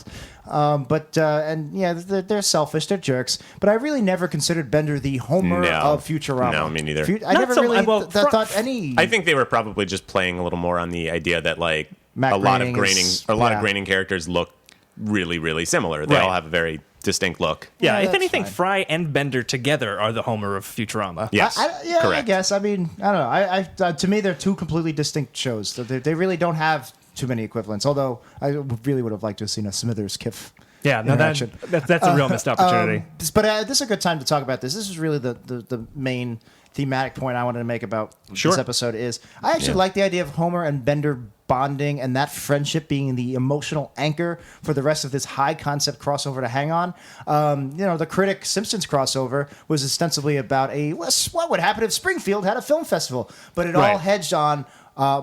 They're selfish. They're jerks. But I really never considered Bender the Homer No. of Futurama. No, me neither. I Not never so- really well, thought any. I think they were probably just playing a little more on the idea that like Matt a lot of Groening is- a lot yeah. of Groening characters look really, really similar. They Right. all have a very distinct look. Yeah, Yeah, if that's anything, fine. Fry and Bender together are the Homer of Futurama. Yes, I correct. guess. I mean, I don't know. To me, they're two completely distinct shows. They really don't have too many equivalents. Although I really would have liked to have seen a Smithers Yeah, no, that's a real missed opportunity. But this is a good time to talk about this. This is really the main thematic point I wanted to make about this episode is I actually like the idea of Homer and Bender bonding and that friendship being the emotional anchor for the rest of this high concept crossover to hang on. The Critic Simpsons crossover was ostensibly about what would happen if Springfield had a film festival, but it all hedged on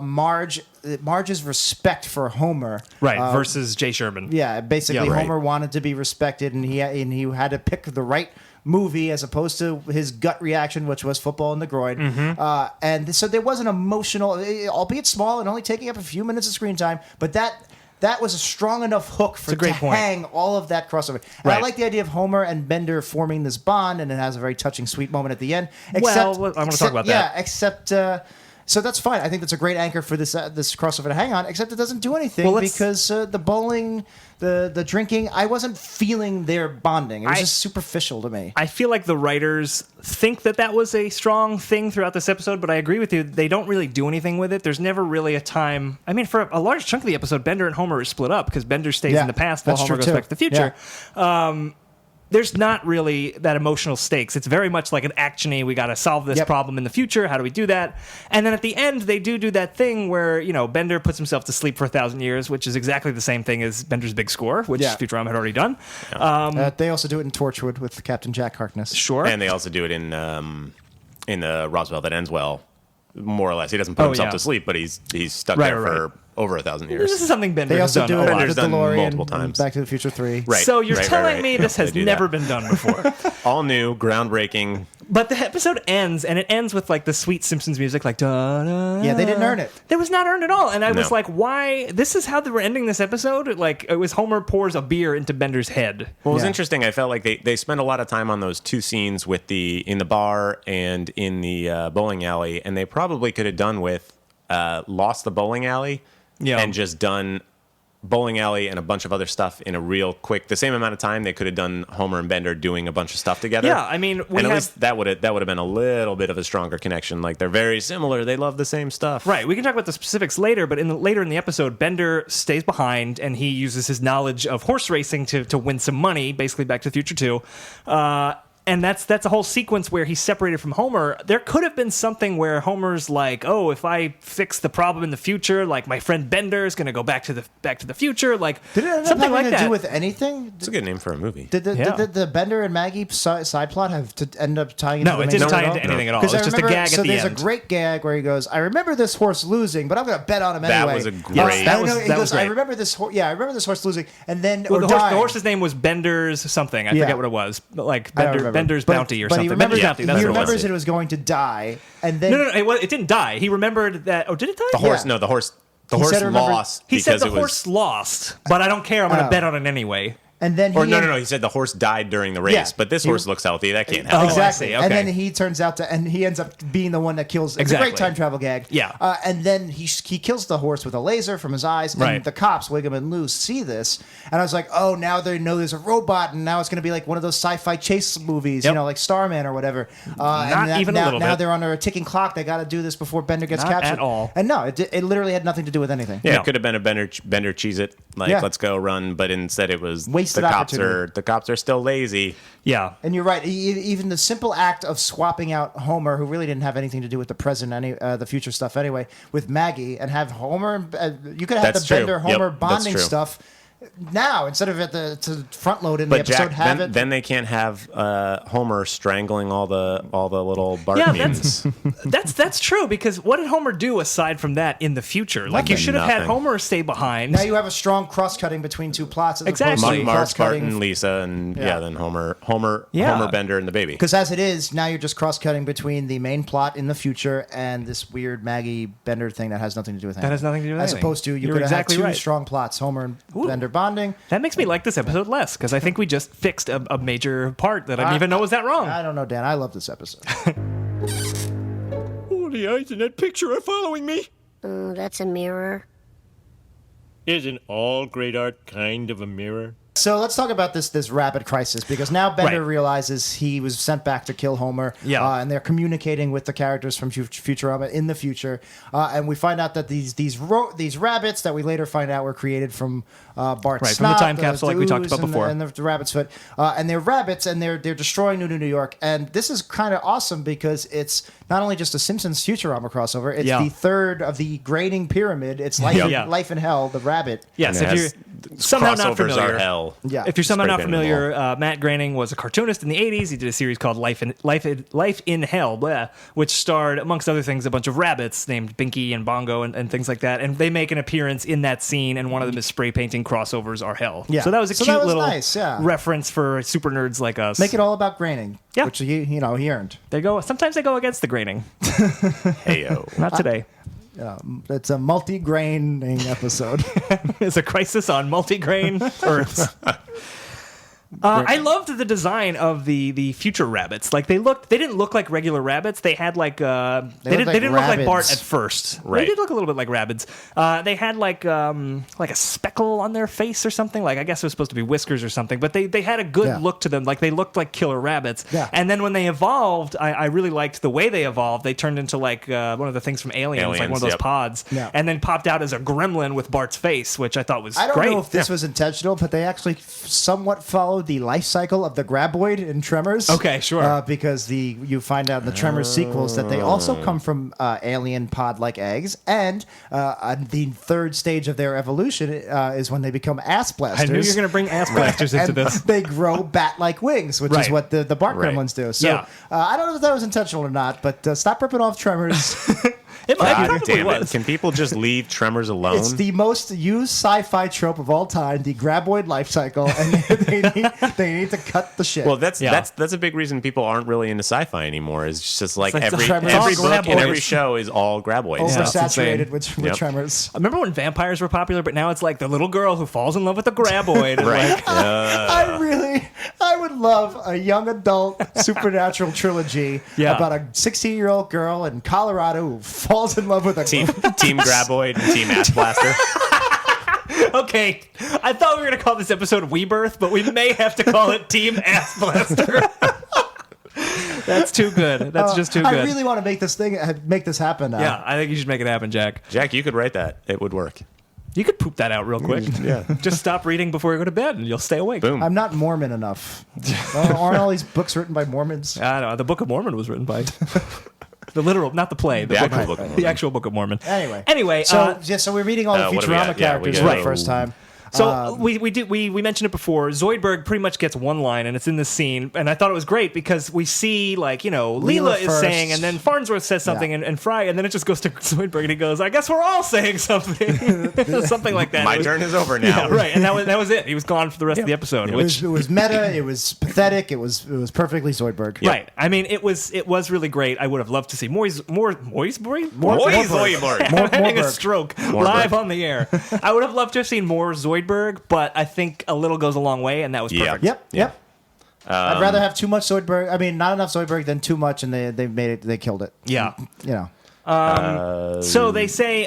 Marge's respect for Homer, versus Jay Sherman. Yeah, basically Homer wanted to be respected, and he had to pick the right movie as opposed to his gut reaction, which was football in the groin. And so there was an emotional, albeit small and only taking up a few minutes of screen time, but that was a strong enough hook hang all of that crossover. And I like the idea of Homer and Bender forming this bond, and it has a very touching, sweet moment at the end. I want to talk about that. Yeah, except... so that's fine. I think that's a great anchor for this crossover to hang on, except it doesn't do anything because the bowling, the drinking, I wasn't feeling their bonding. It was just superficial to me. I feel like the writers think that was a strong thing throughout this episode, but I agree with you. They don't really do anything with it. There's never really a time. I mean, for a large chunk of the episode, Bender and Homer are split up because Bender stays in the past while Homer goes back to the future. Yeah. There's not really that emotional stakes. It's very much like an action-y, we got to solve this problem in the future. How do we do that? And then at the end, they do that thing where, Bender puts himself to sleep for 1,000 years, which is exactly the same thing as Bender's Big Score, which Futurama had already done. Yeah. They also do it in Torchwood with Captain Jack Harkness. Sure. And they also do it in the Roswell That Ends Well, more or less. He doesn't put himself to sleep, but he's stuck there for over 1,000 years. This is something Bender has done. They also do it Bender's with done DeLorean, multiple times. Back to the Future 3. Right. So you're telling me this has never been done before. All new, groundbreaking. But the episode ends, and it ends with like the sweet Simpsons music, like da da. Yeah, they didn't earn it. It was not earned at all, and I was like, "Why? This is how they were ending this episode." Like it was Homer pours a beer into Bender's head. Well, it was interesting. I felt like they spent a lot of time on those two scenes with in the bar and in the bowling alley, and they probably could have done with lost the bowling alley and just done bowling alley and a bunch of other stuff in a real quick, the same amount of time they could have done Homer and Bender doing a bunch of stuff together. Yeah, I mean, at least that would have been a little bit of a stronger connection. Like they're very similar. They love the same stuff. Right. We can talk about the specifics later, but later in the episode, Bender stays behind and he uses his knowledge of horse racing to win some money, basically Back to the Future 2. And that's a whole sequence where he's separated from Homer. There could have been something where Homer's like, "Oh, if I fix the problem in the future, like my friend Bender is going to go back to the future." Like did it end something up having like to that. do with anything? It's a good name for a movie. Did the Bender and Maggie side plot have to end up tying into No, it didn't tie into anything at all. It's just a gag at the end. So there's a great gag where he goes, "I remember this horse losing, but I'm going to bet on him anyway." That was a great. He goes, "I remember this horse. Yeah, I remember this horse losing, and then the horse's name was Bender's something. I forget what it was, but like Bender's Bounty or something. He remembers, Bounty, he remembers it was going to die, and then no, it didn't die. He remembered that. Oh, did it die? The horse, no, the horse lost. He said the horse lost, but I don't care. I'm going to bet on it anyway. And then he said the horse died during the race, but this horse looks healthy. That can't happen. Exactly. Okay. And then he turns out and he ends up being the one that kills. It's a great time travel gag. Yeah. And then he kills the horse with a laser from his eyes. And the cops, Wiggum and Lou, see this. And I was like, oh, now they know there's a robot, and now it's going to be like one of those sci-fi chase movies, like Starman or whatever. Not even a little bit. Now they're under a ticking clock. They got to do this before Bender gets Not captured. at all. And no, it literally had nothing to do with anything. Yeah, it could have been a Bender Cheez-It, let's go run, but instead it was wasted opportunity. The cops are still lazy. Yeah. And you're right. Even the simple act of swapping out Homer, who really didn't have anything to do with the present, the future stuff anyway, with Maggie, and have Homer, you could have the Bender-Homer bonding stuff now instead of at the front load in the episode. Jack, then they can't have Homer strangling all the little Bart mutants. That's true, because what did Homer do aside from that in the future? Like you should have had Homer stay behind. Now you have a strong cross-cutting between two plots. Exactly. Marge, Bart, and Lisa, and then Homer, Bender, and the baby. Because as it is, now you're just cross-cutting between the main plot in the future and this weird Maggie Bender thing that has nothing to do with anything. That has nothing to do with anything. As opposed to you could have had two strong plots, Homer and Bender bonding. That makes me like this episode less, because I think we just fixed a major part that I didn't even know was that wrong. I don't know, Dan. I love this episode. Oh, the eyes in that picture are following me. Oh, that's a mirror. Isn't all great art kind of a mirror? So let's talk about this rabbit crisis, because now Bender Right. realizes he was sent back to kill Homer. Yeah. And they're communicating with the characters from Futurama in the future. And we find out that these rabbits that we later find out were created from Bart's Right, from the snot, time capsule like we talked ooze about before. and the rabbit's foot. And they're rabbits, and they're destroying New York. And this is kind of awesome because it's not only just a Simpsons Futurama crossover, it's Yeah. the third of the grading pyramid. It's Life in Hell, the rabbit. Yes, And if it you're somehow not crossovers familiar. are hell. Yeah. If you're somehow Spray not painted familiar, Matt Groening was a cartoonist in the 80s. He did a series called Life in Hell, which starred, amongst other things, a bunch of rabbits named Binky and Bongo and things like that. And they make an appearance in that scene, and one of them is spray painting crossovers are hell. Yeah. So that was a So cute that was little nice, yeah. reference for super nerds like us. Make it all about graining. Yeah. Which he earned. Sometimes they go against the graining. Heyo. Not today. It's a multi-graining episode. It's a crisis on multi-grain Earths. I loved the design of the future rabbits. Like they didn't look like regular rabbits. They had like they looked like didn't look like Bart rabbits. at first. Right. They did look a little bit like rabbits. They had like a speckle on their face or something. Like I guess it was supposed to be whiskers or something. But they had a good Yeah. look to them. Like they looked like killer rabbits. Yeah. And then when they evolved, I really liked the way they evolved. They turned into like one of the things from Aliens, like one of Aliens, those yep. pods. Yeah. And then popped out as a gremlin with Bart's face, which I thought was I don't great. know if this was intentional, but they actually somewhat followed the life cycle of the Graboid in Tremors. Okay, sure. Because you find out in the Tremors sequels that they also come from alien pod-like eggs, and the third stage of their evolution is when they become ass I blasters. knew you were going to bring ass blasters into and this. they grow bat-like wings, which is Right. what the Bart Right. Gremlins do. So Yeah. I don't know if that was intentional or not, but stop ripping off Tremors. It God probably damn it. was. Can people just leave Tremors alone? It's the most used sci-fi trope of all time, the Graboid life cycle, and they need to cut the shit. Well, that's Yeah. that's a big reason people aren't really into sci-fi anymore. Is just like It's like every Tremors. every It's all book and Graboids. every show is all Graboids. it's oversaturated insane. with Yep. Tremors. Remember when vampires were popular, but now it's like the little girl who falls in love with the graboid. And Right. like, I would love a young adult supernatural trilogy Yeah. about a 16-year-old girl in Colorado who falls in love with a Team Graboid and Team Ass Blaster. okay, I thought we were going to call this episode WEEBirth, but we may have to call it Team Ass Blaster. That's too good. That's just too good. I really want to make this happen now. Yeah, I think you should make it happen, Jack. Jack, you could write that. It would work. You could poop that out real quick. Yeah. Just stop reading before you go to bed, and you'll stay awake. Boom. I'm not Mormon enough. Aren't all these books written by Mormons? I don't know. The Book of Mormon was written by the literal, not the play. The actual Book of Mormon. The actual Book of Mormon. Anyway, so so we're meeting all the what do we Futurama got? Yeah, we characters got- for the first time. So we mentioned it before. Zoidberg pretty much gets one line, and it's in this scene. And I thought it was great because we see, like, Leela is first. saying, and then Farnsworth says something, Yeah. and Fry, and then it just goes to Zoidberg, and he goes, "I guess we're all saying something," something like that. My It was- turn is over now. Yeah, right, and that was it. He was gone for the rest of the episode. Which, It was meta. It was pathetic. It was perfectly Zoidberg. right? I mean, it was really great. I would have loved to see more Zoidberg. Zoidberg. I'm having a Berg. stroke More live Berg. on the air. I would have loved to have seen more Zoidberg, but I think a little goes a long way, and that was perfect. Yep. I'd rather have too much Zoidberg. I mean, not enough Zoidberg than too much, and they made it. They killed it. Yeah. So they say,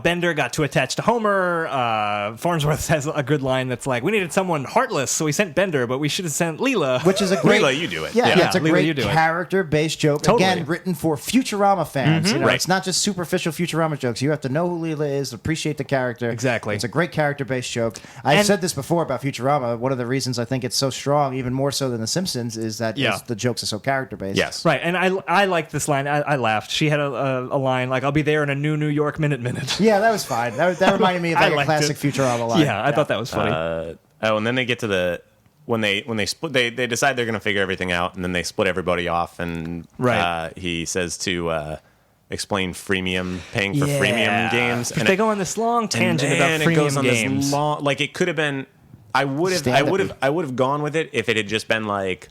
Bender got too attached to Homer. Farnsworth has a good line that's like, "We needed someone heartless, so we sent Bender, but we should have sent Leela." Which is a great. Leela, you do it. Yeah, Yeah, it's a Leela, you great do it. character-based joke. Totally. Again, written for Futurama fans. Right. It's not just superficial Futurama jokes. You have to know who Leela is, appreciate the character. Exactly. It's a great character-based joke. I've And- said this before about Futurama. One of the reasons I think it's so strong, even more so than The Simpsons, is that the jokes are so character-based. Yes. Right, and I like this line. I laughed. She had a line like, "I'll be there in a New York minute." Yeah, that was fine. That reminded me of I like a liked classic it. Futurama line. Yeah, I thought that was funny. And then they get to when they split. They decide they're going to figure everything out, and then they split everybody off. And Right. he says to explain paying for freemium games. But they go on this long tangent about it freemium goes on games. This long, like it could have been. I would have gone with it if it had just been like.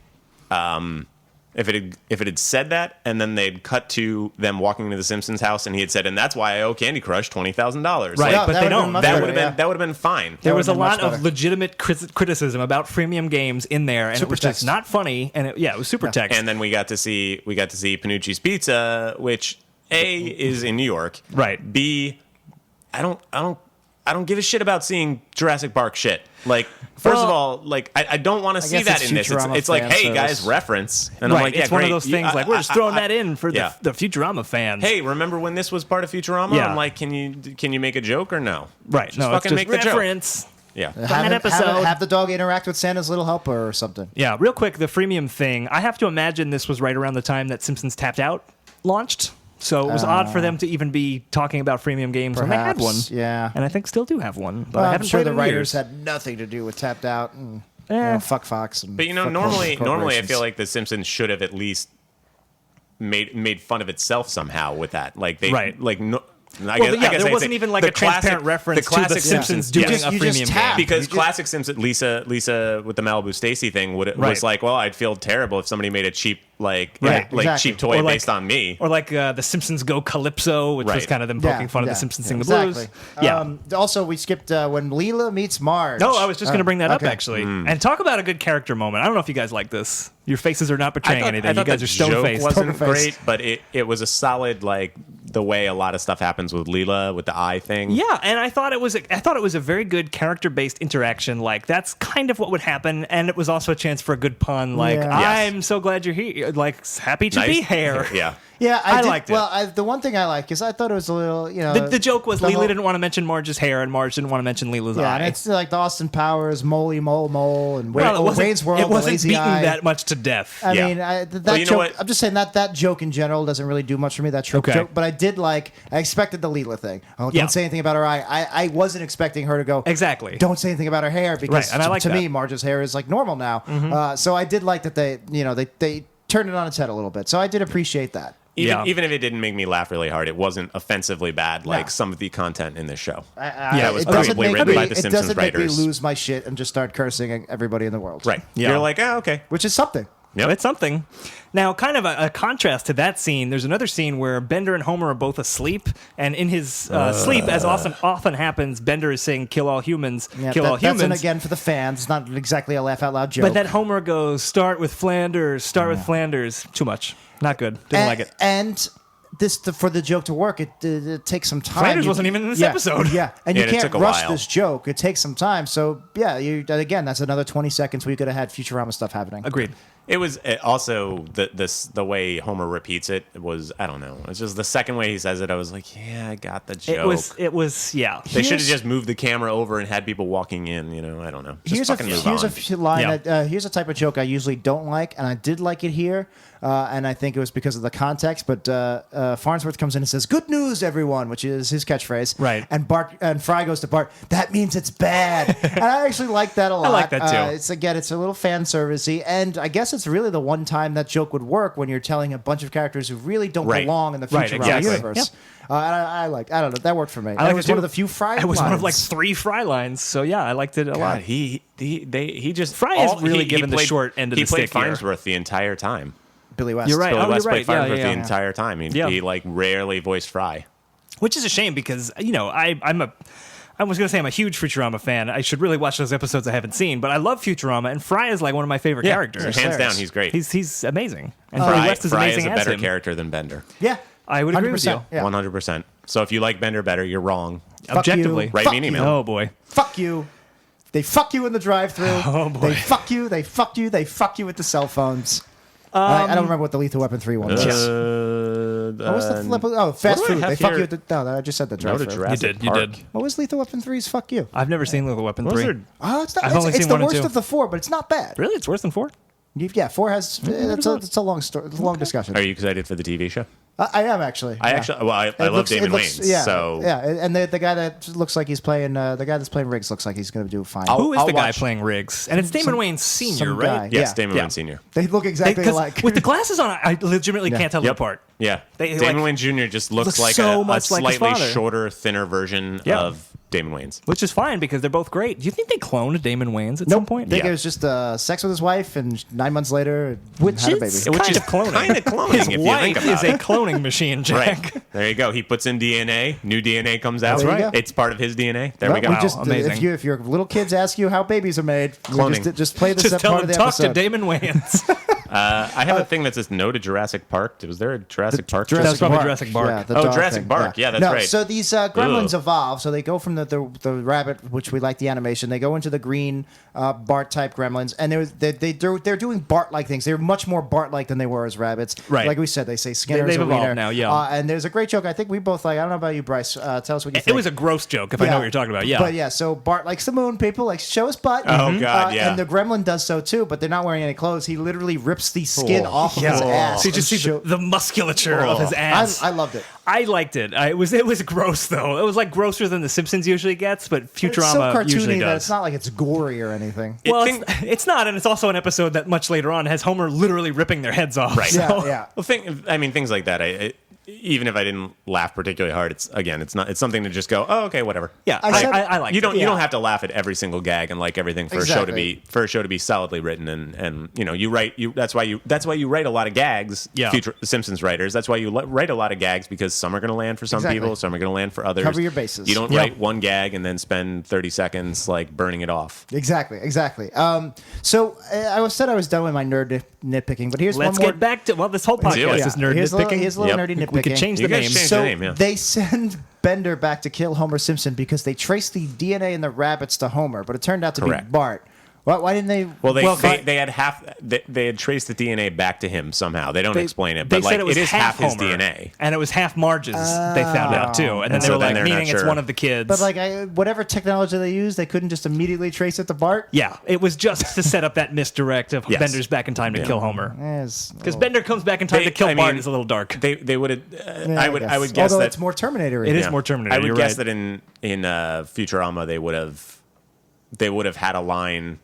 If it had said that, and then they'd cut to them walking to the Simpsons house, and he had said, "And that's why I owe Candy Crush $20,000." Right, Yeah, but that they would've been don't. much That better, would have been yeah. that would have been fine. There was a would've been lot much of better. legitimate criticism about freemium games in there, and it was just Supertext. not funny. And it was super text. And then we got to see Panucci's Pizza, which A is in New York. Right. B, I don't I don't give a shit about seeing Jurassic Park shit. Like, first of all, like I don't want to see guess that it's in this. Futurama It's like, fan hey guys, service. reference, and Right, I'm like, yeah, it's one great. of those things like we're just throwing that in for yeah. the Futurama fans. Hey, remember when this was part of Futurama? Yeah. I'm like, can you make a joke or no? right? Just no, fucking it's just make the joke. reference. Yeah. Have episode. have the dog interact with Santa's little helper or something. Yeah, real quick, the freemium thing. I have to imagine this was right around the time that Simpsons Tapped Out launched. So it was odd for them to even be talking about freemium games when they had one. Yeah. And I think still do have one. But I Well, I'm haven't sure played the it in writers years. had nothing to do with Tapped Out and Eh. fuck Fox. And But fuck normally I corporations. feel like The Simpsons should have at least made fun of itself somehow with that. Like they Right. like no. I Well, guess, yeah, I guess there I'd wasn't say even like the a transparent classic- reference the to the classic Simpsons doing yes. a You just freemium tap. game. Because classic Simpsons, Lisa with the Malibu Stacy thing Right. was like, well, I'd feel terrible if somebody made a cheap Right, exactly. cheap toy Or like- based on me. Or like the Simpsons Go Calypso, which was Right. kind of them poking fun of the Simpsons sing the exactly. blues. Yeah. Also, we skipped when Leela meets Marge. No, I was just going to bring that up, okay. actually. And talk about a good character moment. I don't know if you guys like this. Your faces are not betraying anything. I You thought guys the are stone-faced. joke wasn't Poker face. great, but it was a solid, like, the way a lot of stuff happens with Leela, with the eye thing. Yeah, and I thought it was a very good character-based interaction. Like that's kind of what would happen, and it was also a chance for a good pun. Like Yeah. Yes. I'm so glad you're here. Like happy to Nice. be here. Yeah. Yeah, I did, liked it. Well, the one thing I like is I thought it was a little, The joke was the Leela whole- didn't want to mention Marge's hair, and Marge didn't want to mention Leela's Yeah, eye. and it's like the Austin Powers, Moly Mole, and Well, Wayne's World, it wasn't the Lazy beaten Eye. that much to death. I Yeah. mean, that Well, you know joke. what? I'm just saying that joke in general doesn't really do much for me. That trope Okay. joke, but I did like. I expected the Leela thing. Oh, Yeah. don't say anything about her eye. I wasn't expecting her to go. Exactly. Don't say anything about her hair because Right, and I like to that. me, Marge's hair is like normal now. So I did like that they turned it on its head a little bit. So I did appreciate that. Even if it didn't make me laugh really hard, it wasn't offensively bad like No. some of the content in this show. Yeah, it was it doesn't probably make written me, by the it Simpsons doesn't make me writers. lose my shit and just start cursing at everybody in the world. Right. Yeah. You're like, oh, okay. Which is something. Yep. It's something. Now, kind of a contrast to that scene, there's another scene where Bender and Homer are both asleep, and in his sleep, as often happens, Bender is saying, kill all humans, Yeah, kill all that's an, humans. again for the fans. It's not exactly a laugh out loud joke. But then Homer goes, start with Flanders. Too much. Not good. Didn't like it. And for the joke to work, it takes some time. Flanders wasn't even in this episode. Yeah, and Yeah, you and it can't took a rush while. this joke. It takes some time. So yeah, again, that's another 20 seconds we could have had Futurama stuff happening. Agreed. It was also the way Homer repeats it was, I don't know. It's just the second way he says it. I was like, yeah, I got the joke. It was yeah. They should have Here's- just moved the camera over and had people walking in. I don't know. Just Here's fucking move on. a line. Yeah. That, here's a type of joke I usually don't like, and I did like it here. And I think it was because of the context. But Farnsworth comes in and says, "Good news, everyone," which is his catchphrase. Right. And Fry goes to Bart. That means it's bad. And I actually like that a lot. like that too. It's a little fan servicey, and I guess it's really the one time that joke would work when you're telling a bunch of characters who really don't Right. belong in the Right, Futurama exactly. universe. Yep. And I don't know. That worked for me. And like it was it one too. of the few Fry. It was one of like lines. 3 Fry lines. So yeah, I liked it a God, lot. he just Fry is really given the short end of the stick He here. played Farnsworth the entire time. Billy West. You're right. Billy Oh, West you're played right. Yeah, Farnsworth yeah, the yeah. entire time. Yeah. He like rarely voiced Fry. Which is a shame because I was going to say I'm a huge Futurama fan. I should really watch those episodes I haven't seen, but I love Futurama, and Fry is like one of my favorite characters. hands hilarious. down, he's great. He's amazing, and Billy Fry, West is Fry amazing is a as better him. character than Bender. Yeah. I would agree with 100%. you. Yeah. 100%. So if you like Bender better, you're wrong. Fuck Objectively, you. Write Fuck me an you. email. Oh boy. Fuck you. They fuck you in the drive-thru. Oh, boy. They fuck you. They fuck you. They fuck you with the cell phones. I don't remember what the Lethal Weapon 3 one was. What was the flip? Oh, fast what do I food. have They fuck here? you at the. No, I just said the No to drive-thru. Jurassic You Park. did. What was Lethal Weapon 3's fuck you? I've never seen Lethal Weapon Those 3. are- Oh, it's not. I've only It's seen the 1 and worst 2. of the 4, but it's not bad. Really, it's worse than 4. Yeah, 4 has. It's a long story. It's a long discussion. Are you excited for the TV show? I am actually. I yeah. actually, well, I It love looks- Damon it looks- Wayans. Yeah, So yeah, and the guy that looks like he's playing, the guy that's playing Riggs looks like he's going to do fine. Who is I'll the guy watch. playing Riggs? And it's Damon Wayans Senior, some right? guy. yes, Yeah. Damon Yeah. Wayans Sr. They look exactly Because alike. with the glasses on, I legitimately can't tell them Yep. apart. Yeah, They, Damon like, Wayans Jr. just looks looks like so a much like his slightly father. shorter, thinner version Yeah. of Damon Wayans. Which is fine because they're both great. Do you think they cloned Damon Wayans at some point? I think Yeah. it was just sex with his wife, and 9 months later, Which had a baby. is Which kind is of cloning. kind of cloning His if you wife think about is it. a cloning machine, Jack. Right. There you go. He puts in DNA. New DNA comes out. There you go. It's part of his DNA. There Well, we go. Wow, just, amazing. If your little kids ask you how babies are made, Cloning. just play this Just as tell part him of the talk to episode. Damon Wayans. I have a thing that says no to Jurassic Park. Was there a Jurassic Park? That's probably Jurassic Bark. Yeah, the Oh, dog Jurassic thing, Bark. Yeah, that's right. So these gremlins Ugh. evolve. So they go from the rabbit, which we like the animation. They go into the green Bart type gremlins, and they're doing Bart like things. They're much more Bart like than they were as rabbits. Right. Like we said, they say Skinner's They've a evolved wiener. now, yeah. And there's a great joke. I think we both like. I don't know about you, Bryce. Tell us what you think. It was a gross joke, if I know what you're talking about. Yeah. But yeah, so Bart likes the moon. People like show his butt. Oh, God, yeah. And the gremlin does so too, but they're not wearing any clothes. He literally rips the skin off of his Yeah. ass. So you just and see the musculature of his I, ass. I loved it. I liked it. It was gross though. It was like grosser than The Simpsons usually gets, but It's so Futurama usually cartoony that does. it's not like it's gory or anything. Well, it's not, and it's also an episode that much later on has Homer literally ripping their heads off. Right. So. Yeah. Well, things like that. Even if I didn't laugh particularly hard, it's something to just go, oh, okay, whatever. Yeah, I like You it. don't Yeah. have to laugh at every single gag and like everything for Exactly. a show to be solidly written and that's why you write a lot of gags. Yeah. The Simpsons writers. That's why you write a lot of gags, because some are going to land for some Exactly. people, some are going to land for others. Cover your bases. You don't Yeah. write one gag and then spend 30 seconds like burning it off. Exactly. So I said I was done with my nerd nitpicking, but here's Let's one more. get back to this whole Do it. podcast is nerd Here's a nitpicking. little nerdy nitpicking. We could change the You guys name. change So the name, yeah. they send Bender back to kill Homer Simpson because they traced the DNA in the rabbits to Homer, but it turned out to Correct. be Bart. Why didn't they? Well, they had traced the DNA back to him somehow. They don't explain it, They but said like it was is half his Homer, DNA. and it was half Marge's. They found out too, and then And they so were then like, they're not meaning it's sure. one of the kids. But like whatever technology they used, they couldn't just immediately trace it to Bart. yeah, it was just to set up that misdirect of Yes. Bender's back in time to kill Homer. Because Oh. Bender comes back in time to kill I Bart mean, is a little dark. They would have. Yeah, I would guess although that it's more Terminator. It is more Terminator. I would you're guess right. that in Futurama they would have had a line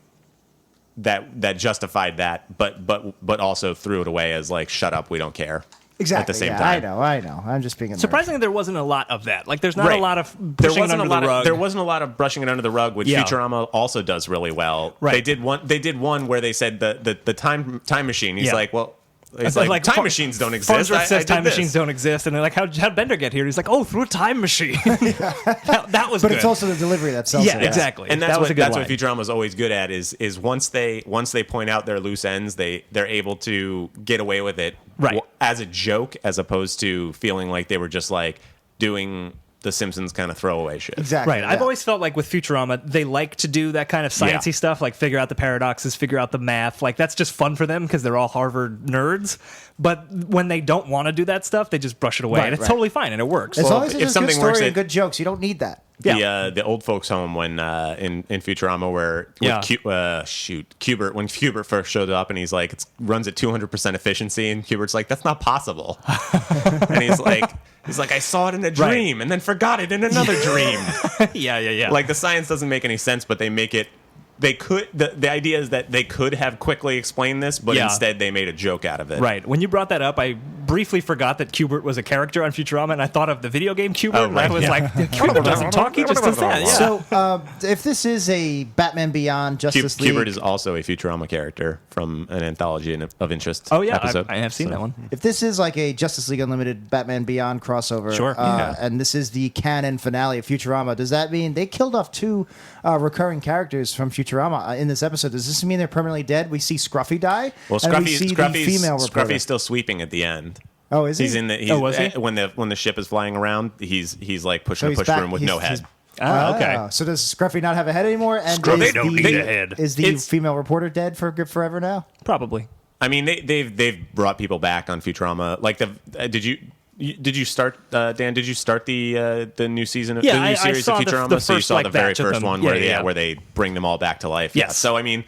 that justified that, but also threw it away as like, shut up, we don't care. Exactly. At the same yeah, time. I know. I'm just being a nerd. Surprisingly, there wasn't a lot of that. Like, there's not Right. a lot of There pushing it wasn't under a lot the rug. there wasn't a lot of brushing it under the rug, which Yeah. Futurama also does really well. Right. They did one where they said the time machine. He's Yeah. like, well, It's it's like time Far- machines don't exist. Farnsworth says I did time this. machines don't exist, and they're like, how'd Bender get here? He's like, oh, through a time machine. that was but good. it's also the delivery that sells Yeah, it. exactly. And that's That was what a good that's line. what Futurama is always good at is once they point out their loose ends, they're able to get away with it Right. as a joke, as opposed to feeling like they were just like doing the Simpsons kind of throwaway shit. Exactly. Right. I've yeah. always felt like with Futurama, they like to do that kind of sciencey Yeah. stuff, like figure out the paradoxes, figure out the math. Like, that's just fun for them because they're all Harvard nerds. But when they don't want to do that stuff, they just brush it away. Right, and it's right. totally fine, and it works. As Well, long as if it's a good something works, story it- and good jokes, you don't need that. Yeah. The old folks home when in Futurama where Yeah. Kubert, when Kubert first showed up and he's like it runs at 200% efficiency, and Kubert's like, that's not possible. And he's like I saw it in a dream and then forgot it in another dream. yeah. Like, the science doesn't make any sense, but they make it. They could. The idea is that they could have quickly explained this, but Yeah. instead they made a joke out of it. Right. When you brought that up, I briefly forgot that Kubert was a character on Futurama, and I thought of the video game Kubert, Oh, and I right. was Yeah. like, Kubert doesn't talk, he just does that. Yeah. So, if this is a Batman Beyond Justice League, Kubert is also a Futurama character from an anthology of interest. oh, yeah, episode. I have seen that one. if this is like a Justice League Unlimited Batman Beyond crossover, Sure. Yeah. and this is the canon finale of Futurama, does that mean they killed off two recurring characters from Futurama in this episode? Does this mean they're permanently dead? We see Scruffy die, Well, and we see the female reporter. Scruffy's still sweeping at the end. Oh, is he? He's in the. He's, Oh, was he? When the ship is flying around, he's like pushing So a he's push back- broom with he's- no head. he's- Ah, okay. So does Scruffy not have a head anymore? And Scruffy is don't the, need a head. Is the It's- female reporter dead for good forever now? Probably. I mean, they've brought people back on Futurama. Like did you start Dan? Did you start the new season of Yeah, the new I series saw of the Futurama? So you first, saw like, the very batch of first them. one Yeah. where they bring them all back to life. Yes. Yeah. So I mean,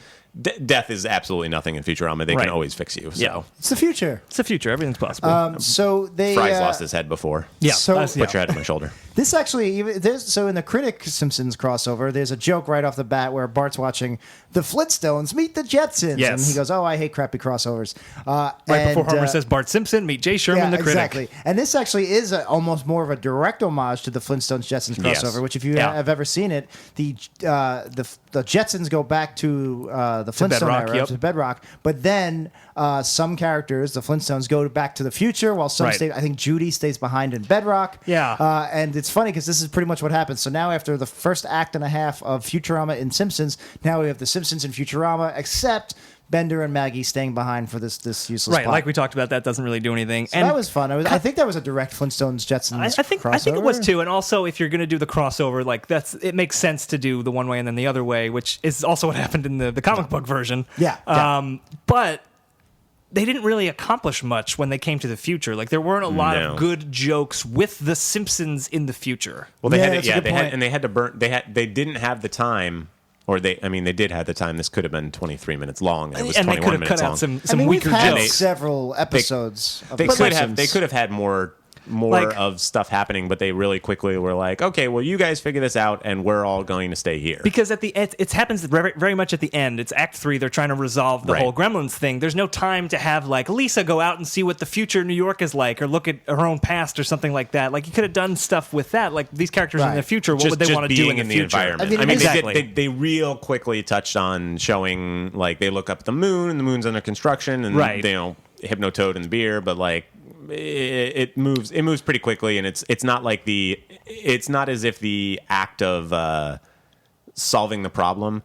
death is absolutely nothing in Futurama. They Right. can always fix you. So Yeah. It's the future. It's the future. Everything's possible. So they Fry's lost his head before. yeah. so- that's- Put your head on my shoulder. This actually, so in the Critic Simpsons crossover, there's a joke right off the bat where Bart's watching the Flintstones meet the Jetsons, Yes. and he goes, "Oh, I hate crappy crossovers." right before Homer says Bart Simpson, meet Jay Sherman, the critic. exactly. And this actually is almost more of a direct homage to the Flintstones Jetsons Yes. crossover. Which, if you Yeah. have ever seen it, the Jetsons go back to the Flintstone Bedrock, era, yep. to Bedrock, but then some characters, the Flintstones, go back to the future, while some Right. stay. I think Judy stays behind in Bedrock. Yeah. And it's funny because this is pretty much what happens. So now, after the first act and a half of Futurama and Simpsons, now we have the Simpsons and Futurama, except Bender and Maggie staying behind for this useless Right, plot. like we talked about, that doesn't really do anything. So that was fun. I think that was a direct Flintstones Jetsons I think it was too, and also if you're going to do the crossover, like it makes sense to do the one way and then the other way, which is also what happened in the comic book version. Yeah. But they didn't really accomplish much when they came to the future. Like there weren't a lot of good jokes with the Simpsons in the future. Well, they that's a had, good point. they had to burn. They didn't have the time. Or they did have the time. This could have been 23 minutes long, and it was And they 21 could have minutes cut long. out some I mean, we've weaker had jokes. several episodes. of They The could have. Simpsons. They could have had more Like- of stuff happening, but they really quickly were like, okay, well, you guys figure this out, and we're all going to stay here. Because at the end, it happens very, very much at the end. It's Act 3. They're trying to resolve the Right. whole Gremlins thing. There's no time to have like Lisa go out and see what the future New York is like, or look at her own past, or something like that. Like you could have done stuff with that. Like these characters in Right. the future, what would they Just want to do being in the future? environment. I mean, exactly. They real quickly touched on showing like they look up at the moon, and the moon's under construction, and Right. Hypnotoad and the beer, but like it moves pretty quickly, and it's not like it's not as if the act of solving the problem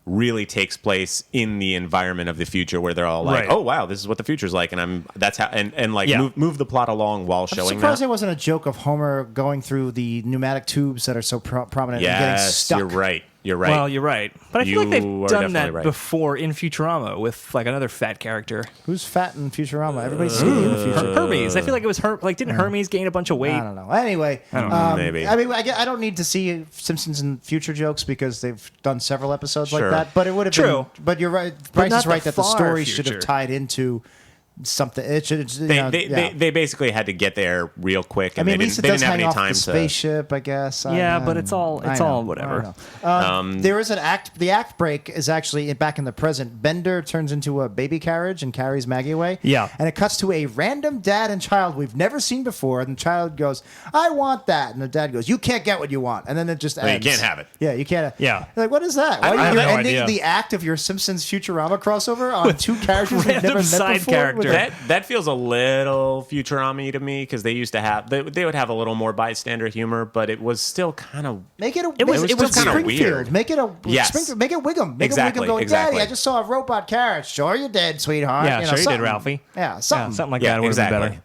really takes place in the environment of the future, where they're all like, Right. oh wow, this is what the future's like, and that's how Yeah. move the plot along while I'm showing surprised that. there wasn't a joke of Homer going through the pneumatic tubes that are so prominent and getting Yes, stuck. you're right. You're right. Well, you're right, but I feel like You they've are done definitely that right. before in Futurama with like another fat character, Who's fat in Futurama? Everybody's skinny in the future. Hermes. I feel like it was didn't Hermes gain a bunch of weight? I don't know. Anyway, Maybe. I mean, I don't need to see Simpsons and future jokes because they've done several episodes like Sure. that. But it would have True. been. But you're right. Bryce not is right the that the far story should have future. tied into something. It should. They basically had to get there real quick, I and mean, they Lisa didn't does have hang any off time the spaceship, I guess. Yeah, but it's all whatever. There is an act. The act break is actually back in the present. Bender turns into a baby carriage and carries Maggie away. Yeah. And it cuts to a random dad and child we've never seen before. And the child goes, "I want that," and the dad goes, "You can't get what you want." And then it just No, you ends. can't have it. Yeah, you can't. Yeah. Like, what is that? I Why have you're no ending idea. the act of your Simpsons Futurama crossover on two characters we've random never met side before? character. That feels a little Futurama to me, because they used to have they would have a little more bystander humor, but it was still kind of Make it a. It was make still kinda Springfield. weird. Make it a. Yes. Springfield. Make it Wiggum. Make Exactly, it Wiggum going, exactly. "Daddy, I just saw a robot carriage." Sure you did, sweetheart. Yeah, You know, sure you did, something. Ralphie. Yeah, something. Something like Yeah, that would have been exactly. better.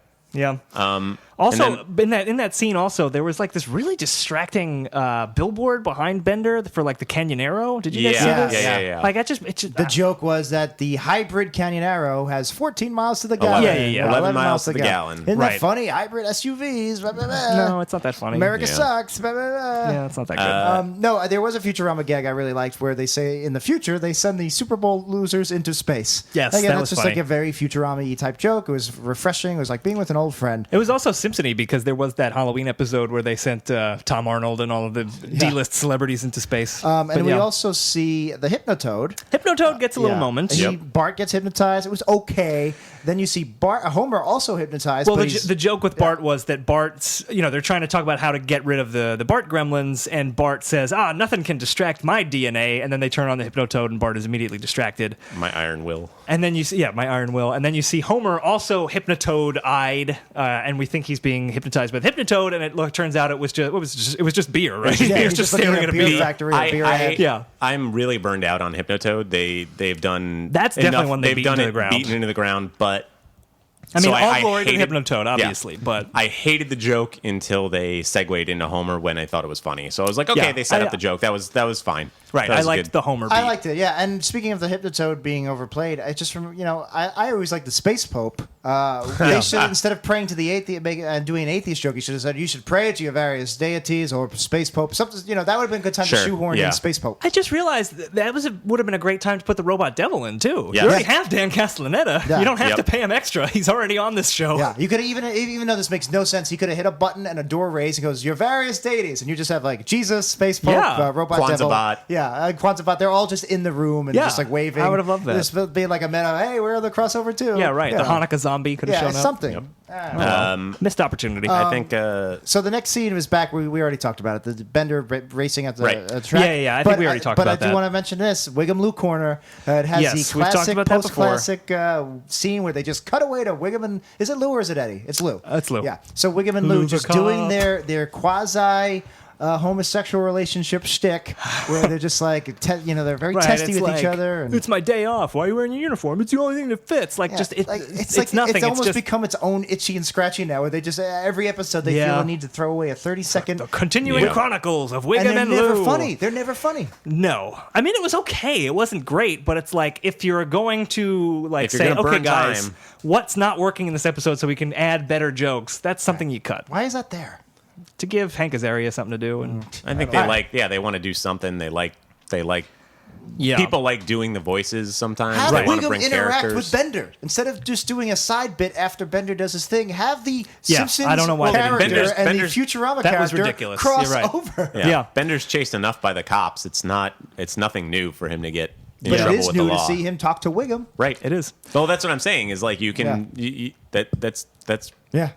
Yeah. Also, in that scene, also there was like this really distracting billboard behind Bender for like the Canyonero. Did you guys see this? Yeah. Like it's just The joke was that the hybrid Canyonero has 14 miles to the gallon. 11 miles to the gallon. Isn't Right. that funny? Hybrid SUVs. Blah, blah, blah. No, it's not that funny. America Yeah. sucks. Blah, blah, blah. Yeah, it's not that good. No, there was a Futurama gag I really liked where they say in the future they send the Super Bowl losers into space. Yes, Again, that that's was just funny. like a very Futurama-y type joke. It was refreshing. It was like being with an old friend. It was also Simpson-y because there was that Halloween episode where they sent Tom Arnold and all of the D-list celebrities into space. And But we yeah. also see the Hypnotoad. Hypnotoad gets a little Yeah. moment. Bart gets hypnotized. It was okay. Then you see Homer also hypnotized. Well, but the joke with Bart was that Bart's, they're trying to talk about how to get rid of the Bart gremlins, and Bart says, nothing can distract my DNA, and then they turn on the Hypnotoad, and Bart is immediately distracted. My iron will. And then you see, my iron will, and then you see Homer also Hypnotoad-eyed, and we think he's being hypnotized by the Hypnotoad, and it turns out it was just beer, right? Yeah, he was he's just looking staring at a beer. factory, a beer ad. Yeah. I'm really burned out on Hypnotoad. They've done That's definitely enough, one they they've beat done into it the ground. beaten into the ground, but I mean, so all I glory to the hated- Hypnotoad, yeah. obviously, but I hated the joke until they segued into Homer when I thought it was funny. So I was like, okay, Yeah, they set up the joke. That was fine. right. That I was liked good. the Homer beat. I liked it, yeah. And speaking of the Hypnotoad being overplayed, I just I always liked the Space Pope. They should, instead of praying to the atheist and doing an atheist joke, he should have said you should pray to your various deities or Space Pope. Something, that would have been a good time to Sure, shoehorn yeah. in Space Pope. I just realized that would have been a great time to put the Robot Devil in too. Yeah. You already have Dan Castellaneta. Yeah. You don't have Yep. to pay him extra. He's already on this show. Yeah, you could have even though this makes no sense, he could have hit a button and a door raised. He goes, "Your various deities," and you just have like Jesus, Space Pope, Yeah. Robot Kwanzaa Devil, bot. Kwanzaa bot. They're all just in the room and Yeah, just like waving. I would have loved that. Just being like a meta. Hey, we're the crossover too. Yeah, right. The Hanukkah zombie could have shown up. something. Missed opportunity. I think So the next scene was back. We already talked about it. The Bender racing at the Right. track. Yeah. I think we already talked about But I that. do want to mention this Wiggum-Lou Corner. It has Yes, the we've talked classic about that before. post-classic scene where they just cut away to Wiggum and is it Lou or is it Eddie? It's Lou. It's Lou. Yeah. So Wiggum and Lou Lou the just cop. doing their quasi homosexual relationship shtick where they're just like, they're very testy with each other. And it's my day off. Why are you wearing your uniform? It's the only thing that fits. It's nothing. It's almost just become its own itchy and scratchy now, where they just every episode they feel the need to throw away a 30-second the continuing chronicles of Wiggum and and they're never Lou. funny. They're never funny. No, I mean it was okay. It wasn't great, but it's like if you're going to If you're say, gonna okay, burn guys, time. what's not working in this episode so we can add better jokes? That's something you cut Why is that there? to give Hank Azaria something to do. And I think they want to do something. They like people like doing the voices sometimes. Have They want to Wiggum bring interact characters. with Bender instead of just doing a side bit after Bender does his thing. Have the Simpsons I don't know why they didn't. character and Bender's- the Futurama that was character ridiculous. cross You're right. over. Yeah. Bender's chased enough by the cops. It's nothing new for him to get in But trouble it is with the new to law. see him talk to Wiggum. Right. it is. Well, that's what I'm saying. Is like you can that's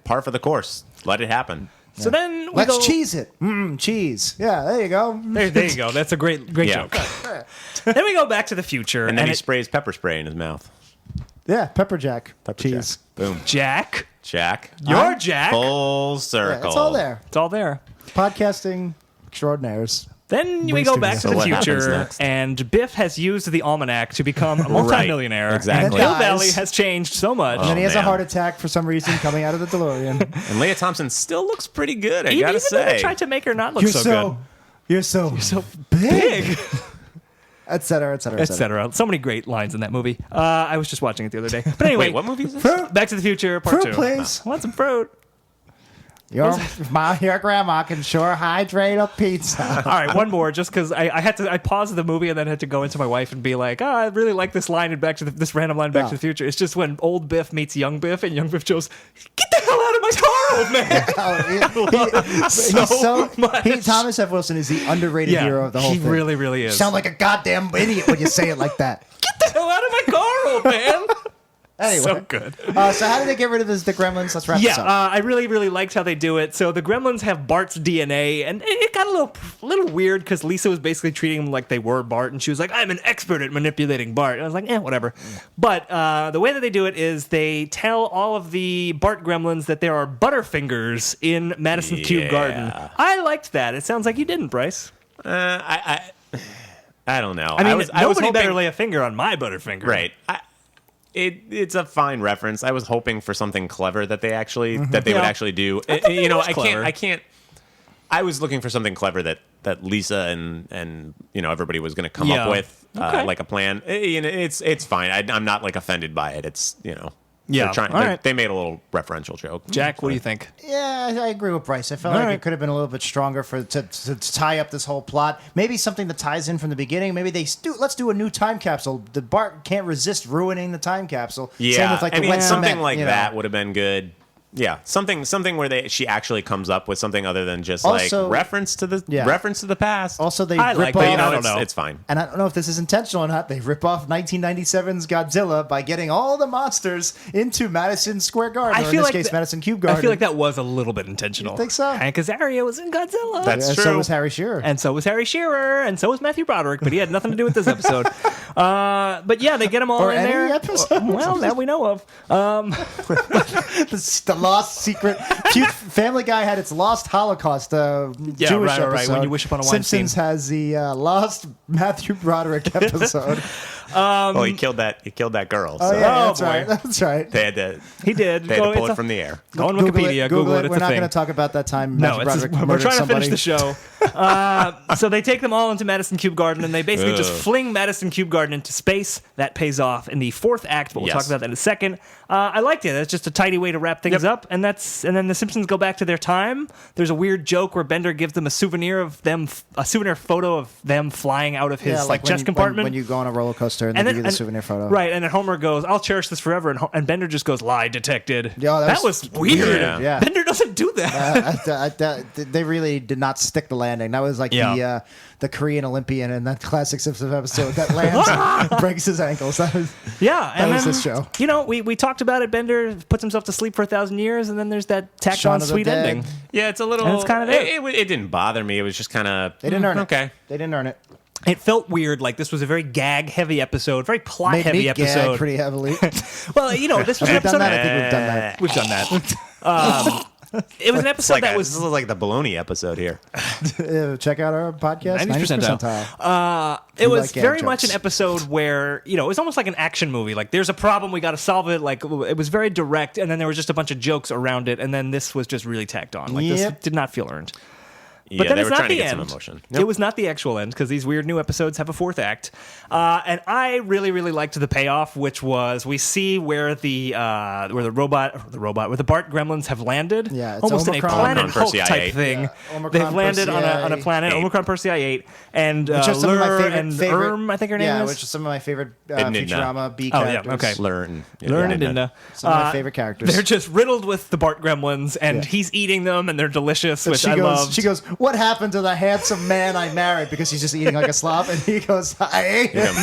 par for the course. Let it happen. So then we Let's go. cheese it. Cheese. Yeah, there you go. There you go. That's a great Yeah. joke. Then we go back to the future, And then he it- sprays pepper spray in his mouth. Yeah, pepper jack. Pepper cheese. Jack. Boom. Jack, Jack. you're Jack. Full Yeah, circle. it's all there. It's all there. Podcasting extraordinaires. Then we Brings go things back up. to So the what happens future, next? and Biff has used the almanac to become a multimillionaire. exactly. And And Hill then Valley dies. has changed so much. And then he has a man. heart attack for some reason coming out of the DeLorean. And Leah Thompson still looks pretty good. I Even gotta though say. they tried to make her not look You're so You're so good. big. Big. Et cetera, et cetera, et cetera. Etc. So many great lines in that movie. I was just watching it the other day. But anyway, Wait, what movie is this? Fruit, Back to the Future Part fruit 2. please. Want some fruit? Your grandma can sure hydrate a pizza. All right, one more, just because I paused the movie and then had to go into my wife and be like, I really like this line in this random line in Back to the Future. It's just when old Biff meets young Biff and young Biff goes, "Get the hell out of my car, old man!" So much. Thomas F. Wilson is the underrated hero of the whole he thing. really, really is. You sound like a goddamn idiot when you say it like that. Get the hell out of my car, old man. Anyway, So good. so how did they get rid of the Gremlins? Let's wrap this Yeah, up. I really, really liked how they do it. So the Gremlins have Bart's DNA, and it got a little weird because Lisa was basically treating them like they were Bart, and she was like, "I'm an expert at manipulating Bart." And I was like, whatever. But the way that they do it is they tell all of the Bart Gremlins that there are Butterfingers in Madison Cube Garden. I liked that. It sounds like you didn't, Bryce. I don't know. I mean, I was nobody hoping, better lay a finger on my Butterfinger. Right. It's a fine reference. I was hoping for something clever that they actually would actually do. I thought it was I clever. can't. I was looking for something clever that Lisa and everybody was going to come up with like a plan. It's fine. I'm not like offended by it. It's Yeah. they're trying, All right. they made a little referential joke. Jack, what do you think? Yeah, I agree with Bryce. I felt All like right. it could have been a little bit stronger to tie up this whole plot. Maybe something that ties in from the beginning. Maybe let's do a new time capsule. The Bart can't resist ruining the time capsule. Yeah, Same with like the wet something cement, like you know. that would have been good. Yeah, something where she actually comes up with something other than just Also- like reference to the past. Also, they I rip like off. that. but I don't know. it's fine. And I don't know if this is intentional or not. They rip off 1997's Godzilla by getting all the monsters into Madison Square Garden, or in this case, Madison Cube Garden. I feel like that was a little bit intentional. You think so? Hank Azaria was in Godzilla. That's And true. so was Harry Shearer. And so was Harry Shearer, and so was Matthew Broderick, but he had nothing to do with this episode. But yeah, they get them all Or in any there. episode. Well, that we know of. the lost secret. Family Guy had its lost Holocaust Jewish right, episode. right, when you wish upon a Weinstein. Simpsons has the lost Matthew Broderick episode. He killed that girl. Oh So yeah, that's boy. right. That's right. they had to He did. they had to pull it's it from the air. Go on Google Wikipedia. it. Google it. It's We're a not thing. going to talk about that time No, Matthew Broderick we're murdered trying to somebody. finish the show. So they take them all into Madison Cube Garden, and they basically just fling Madison Cube Garden into space. That pays off in the fourth act, but we'll Yes. talk about that in a second. I liked it. That's just a tidy way to wrap things up, and then the Simpsons go back to their time. There's a weird joke where Bender gives them a souvenir photo of them flying out of his Yeah, like chest compartment. when you go on a roller coaster and they give you the souvenir photo. Right, and then Homer goes, "I'll cherish this forever," and Bender just goes, "Lie detected." Yeah, that was weird. Yeah. Bender doesn't do that. They really did not stick the landing. That was like the Korean Olympian in that classic Simpsons episode that lands, breaks his ankles. That was And was then, this show. We talked about it. Bender puts himself to sleep for 1,000 years, and then there's that tacked Shaun on of the sweet Dead. ending. Yeah, it's a little. And it's kind of it didn't bother me. It was just kind of. They didn't earn it. Okay. They didn't earn it. It felt weird. Like this was a very gag-heavy episode, very Made plot-heavy me episode. gag pretty heavily. Well, this was an We've done episode. that. I think we've done that. We've done that. It was an episode that this is like the baloney episode here. Check out our podcast, 90th 90th percentile. It was like gag very jokes. much an episode where, it was almost like an action movie. Like, there's a problem, we got to solve it. Like, it was very direct, and then there was just a bunch of jokes around it, and then this was just really tacked on. Like, this Yep. did not feel earned. Yeah, But then they it's were not trying to the get some end. emotion. It was not the actual end because these weird new episodes have a fourth act. And I really, really liked the payoff, which was we see where the Bart gremlins have landed. Yeah, it's almost in a Omicron. Planet Omicron Hulk Persei type 8. thing. Yeah, Omicron They've landed on a Persei planet, 8. Omicron Persei 8, and Which are some of my Lur favorite, and Erm, I think her name yeah, is. which are some of my favorite Edna. Futurama B Oh, yeah, characters. okay. Learn. Learn and Dinda. Some of my favorite characters. They're just riddled with the Bart gremlins, and Yeah. he's eating them, and they're delicious, But which I love. She goes, "What happened to the handsome man I married?" Because he's just eating like a slob, and he goes, "I ate him."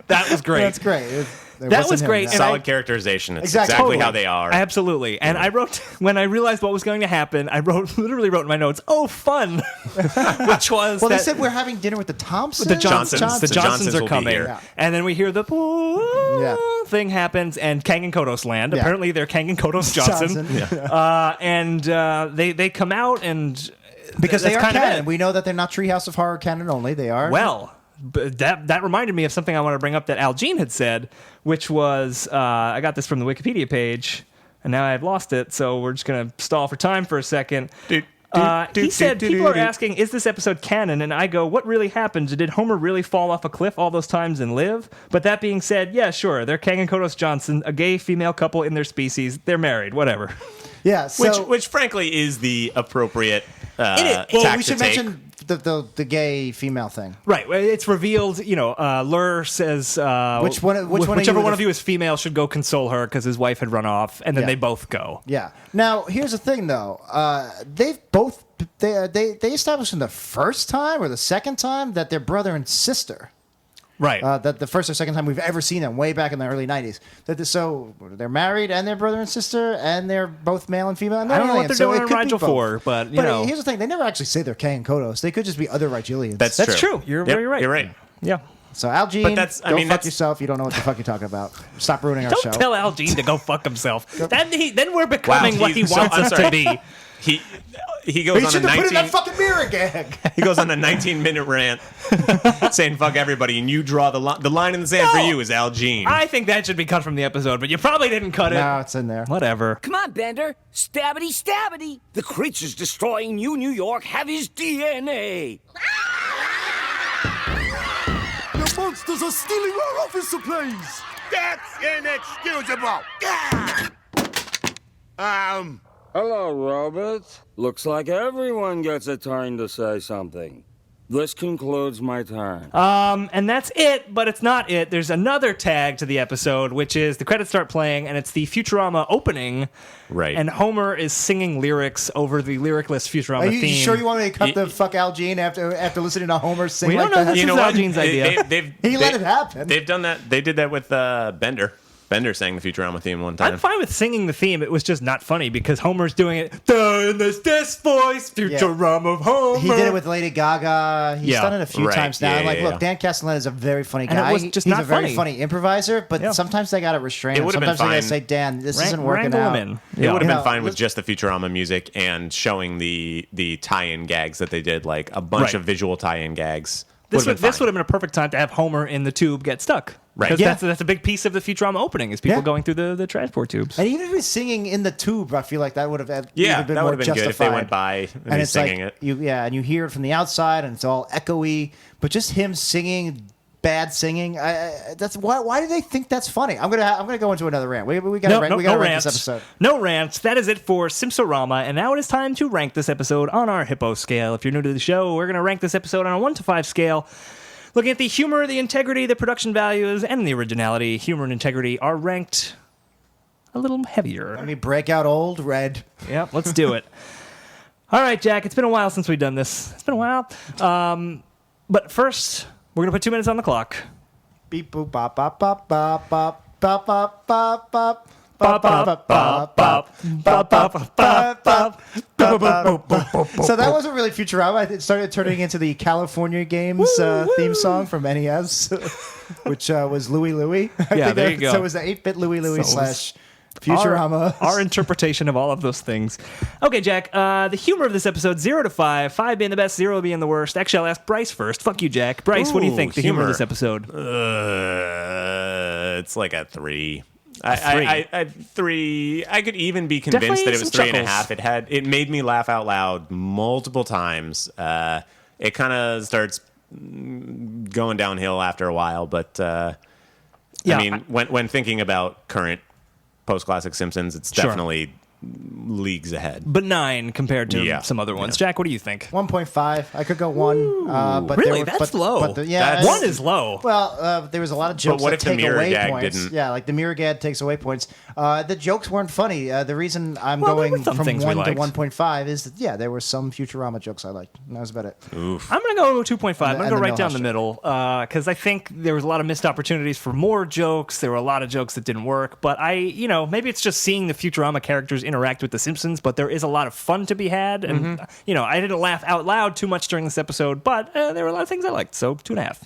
That was great. That's great. That was great, and Solid characterization. It's Exactly. exactly Totally. how they are. Absolutely. And I wrote, when I realized what was going to happen, I literally wrote in my notes, "Oh, fun," which was Well, they that said we're having dinner with the Thompsons. the Johnsons. The The Johnsons Johnsons are will be coming. here. Yeah. And then we hear the Yeah. thing happens, and Kang and Kodos land. Yeah. Apparently, they're Kang and Kodos Johnson. And they come out, and Because they that's are kind of canon. it. We know that they're not Treehouse of Horror canon only. They are. Well, but that reminded me of something I want to bring up that Al Jean had said, which was I got this from the Wikipedia page, and now I've lost it, so we're just going to stall for time for a second. He said, people are asking, is this episode canon? And I go, what really happened? Did Homer really fall off a cliff all those times and live? But that being said, yeah, sure. They're Kang and Kodos Johnson, a gay female couple in their species. They're married, whatever. Yeah. So, which frankly is the appropriate well, tack we to should take. mention the gay female thing. Right. Well, it's revealed, Lur says Whichever one of you is female should go console her because his wife had run off, and then Yeah. they both go. Yeah. Now, here's the thing, though. They've both they established in the first time or the second time that they're brother and sister. Right. That the first or second time we've ever seen them, way back in the early '90s. So they're married and they're brother and sister, and they're both male and female. And I don't know what aliens, they're so doing it on could be Rigel both. 4, but, you know. here's the thing: they never actually say they're Kang and Kodos. They could just be other Rigelians. That's That's true. true. You're Yep, very right. You're right. Yeah. So Al Jean, But that's- go fuck that's- yourself. You don't know what the fuck you're talking about. Stop ruining our Don't show. tell Al Jean to go fuck himself. Then we're becoming Wow, what he he's- wants I'm us sorry. to be. He goes He on should a have put in 19 that fucking mirror gag. he goes on a 19-minute rant saying fuck everybody, and you draw the line in the sand for No. you is Al Jean. I think that should be cut from the episode, but you probably didn't cut it. No, it's in there. Whatever. Come on, Bender. Stabbity, stabbity. The creatures destroying New York have his DNA. The monsters are stealing our office supplies! That's inexcusable! Hello, Roberts. Looks like everyone gets a turn to say something. This concludes my turn. And that's it, but it's not it. There's another tag to the episode, which is the credits start playing, and it's the Futurama opening. Right. And Homer is singing lyrics over the lyricless Futurama Are you theme. sure you want me to cut the fuck Al Jean after listening to Homer sing We like don't know that? this you know is Al what? Jean's idea. He let it happen. They've done that. They did that with Bender. Bender sang the Futurama theme one time. I'm fine with singing the theme. It was just not funny because Homer's doing it. In this voice, Futurama of Homer. He did it with Lady Gaga. He's Yeah. done it a few Right. times now. Yeah, I'm like, yeah, look, yeah. Dan Castellaneta is a very funny And it guy. was just He's not a very funny. funny improviser, but Yeah. sometimes they got to restrain It him. would have been Sometimes they got to fine. say, Dan, this isn't working Wrangle out. him in. It Yeah. would have You been know, fine with just the Futurama music and showing the tie-in gags that they did, like a bunch Right. of visual tie-in gags. This Would've would been have been a perfect time to have Homer in the tube get stuck. Right. Because Yeah. that's a big piece of the Futurama opening is people Yeah. going through the transport tubes. And even if he's singing in the tube, I feel like that would have Yeah, even been that more would have been justified. good if they went by and he's it's singing like, it. and you hear it from the outside, and it's all echoey. But just him singing, bad singing, that's why do they think that's funny? I'm gonna go into another rant. We gotta rank rants. this episode. No rants. That is it for Simpsorama, and now it is time to rank this episode on our Hippo scale. If you're new to the show, we're going to rank this episode on a 1 to 5 scale. Looking at the humor, the integrity, the production values, and the originality, humor and integrity are ranked a little heavier. Let me break out old red. Yep, let's do it. All right, Jack, it's been a while since we've done this. It's been a while. But first, we're going to put 2 minutes on the clock. Beep boop bop bop bop bop bop bop bop bop bop. So that wasn't really Futurama. It started turning into the California Games theme song from NES, which was Louie Louie. Yeah, there you go. So it was the 8-bit Louie Louie So it was- Futurama. Our interpretation of all of those things. Okay, Jack, the humor of this episode, 0 to 5, 5 being the best, 0 being the worst. Actually, I'll ask Brice first. Fuck you, Jack. Brice, what do you think the humor of this episode? It's like a 3. A 3. 3. I could even be convinced that it was 3.5. It made me laugh out loud multiple times. It kind of starts going downhill after a while, but I mean, when thinking about current post-classic Simpsons, it's definitely leagues ahead. But 9 compared to some other ones. Jack, what do you think? 1.5. I could go 1. But really? That's low. 1 is low. Well, there was a lot of jokes what that if the take mirror away gag points. didn't? Yeah, like the mirror gag takes away points. The jokes weren't funny. The reason I'm there going were some from things 1 we to liked. 1.5 is that, there were some Futurama jokes I liked. And that was about it. Oof. I'm going to go 2.5. I'm going to go right down Milhouse the middle because I think there was a lot of missed opportunities for more jokes. There were a lot of jokes that didn't work. But maybe it's just seeing the Futurama characters interact with the Simpsons, but there is a lot of fun to be had. And, I didn't laugh out loud too much during this episode, but there were a lot of things I liked. So 2.5.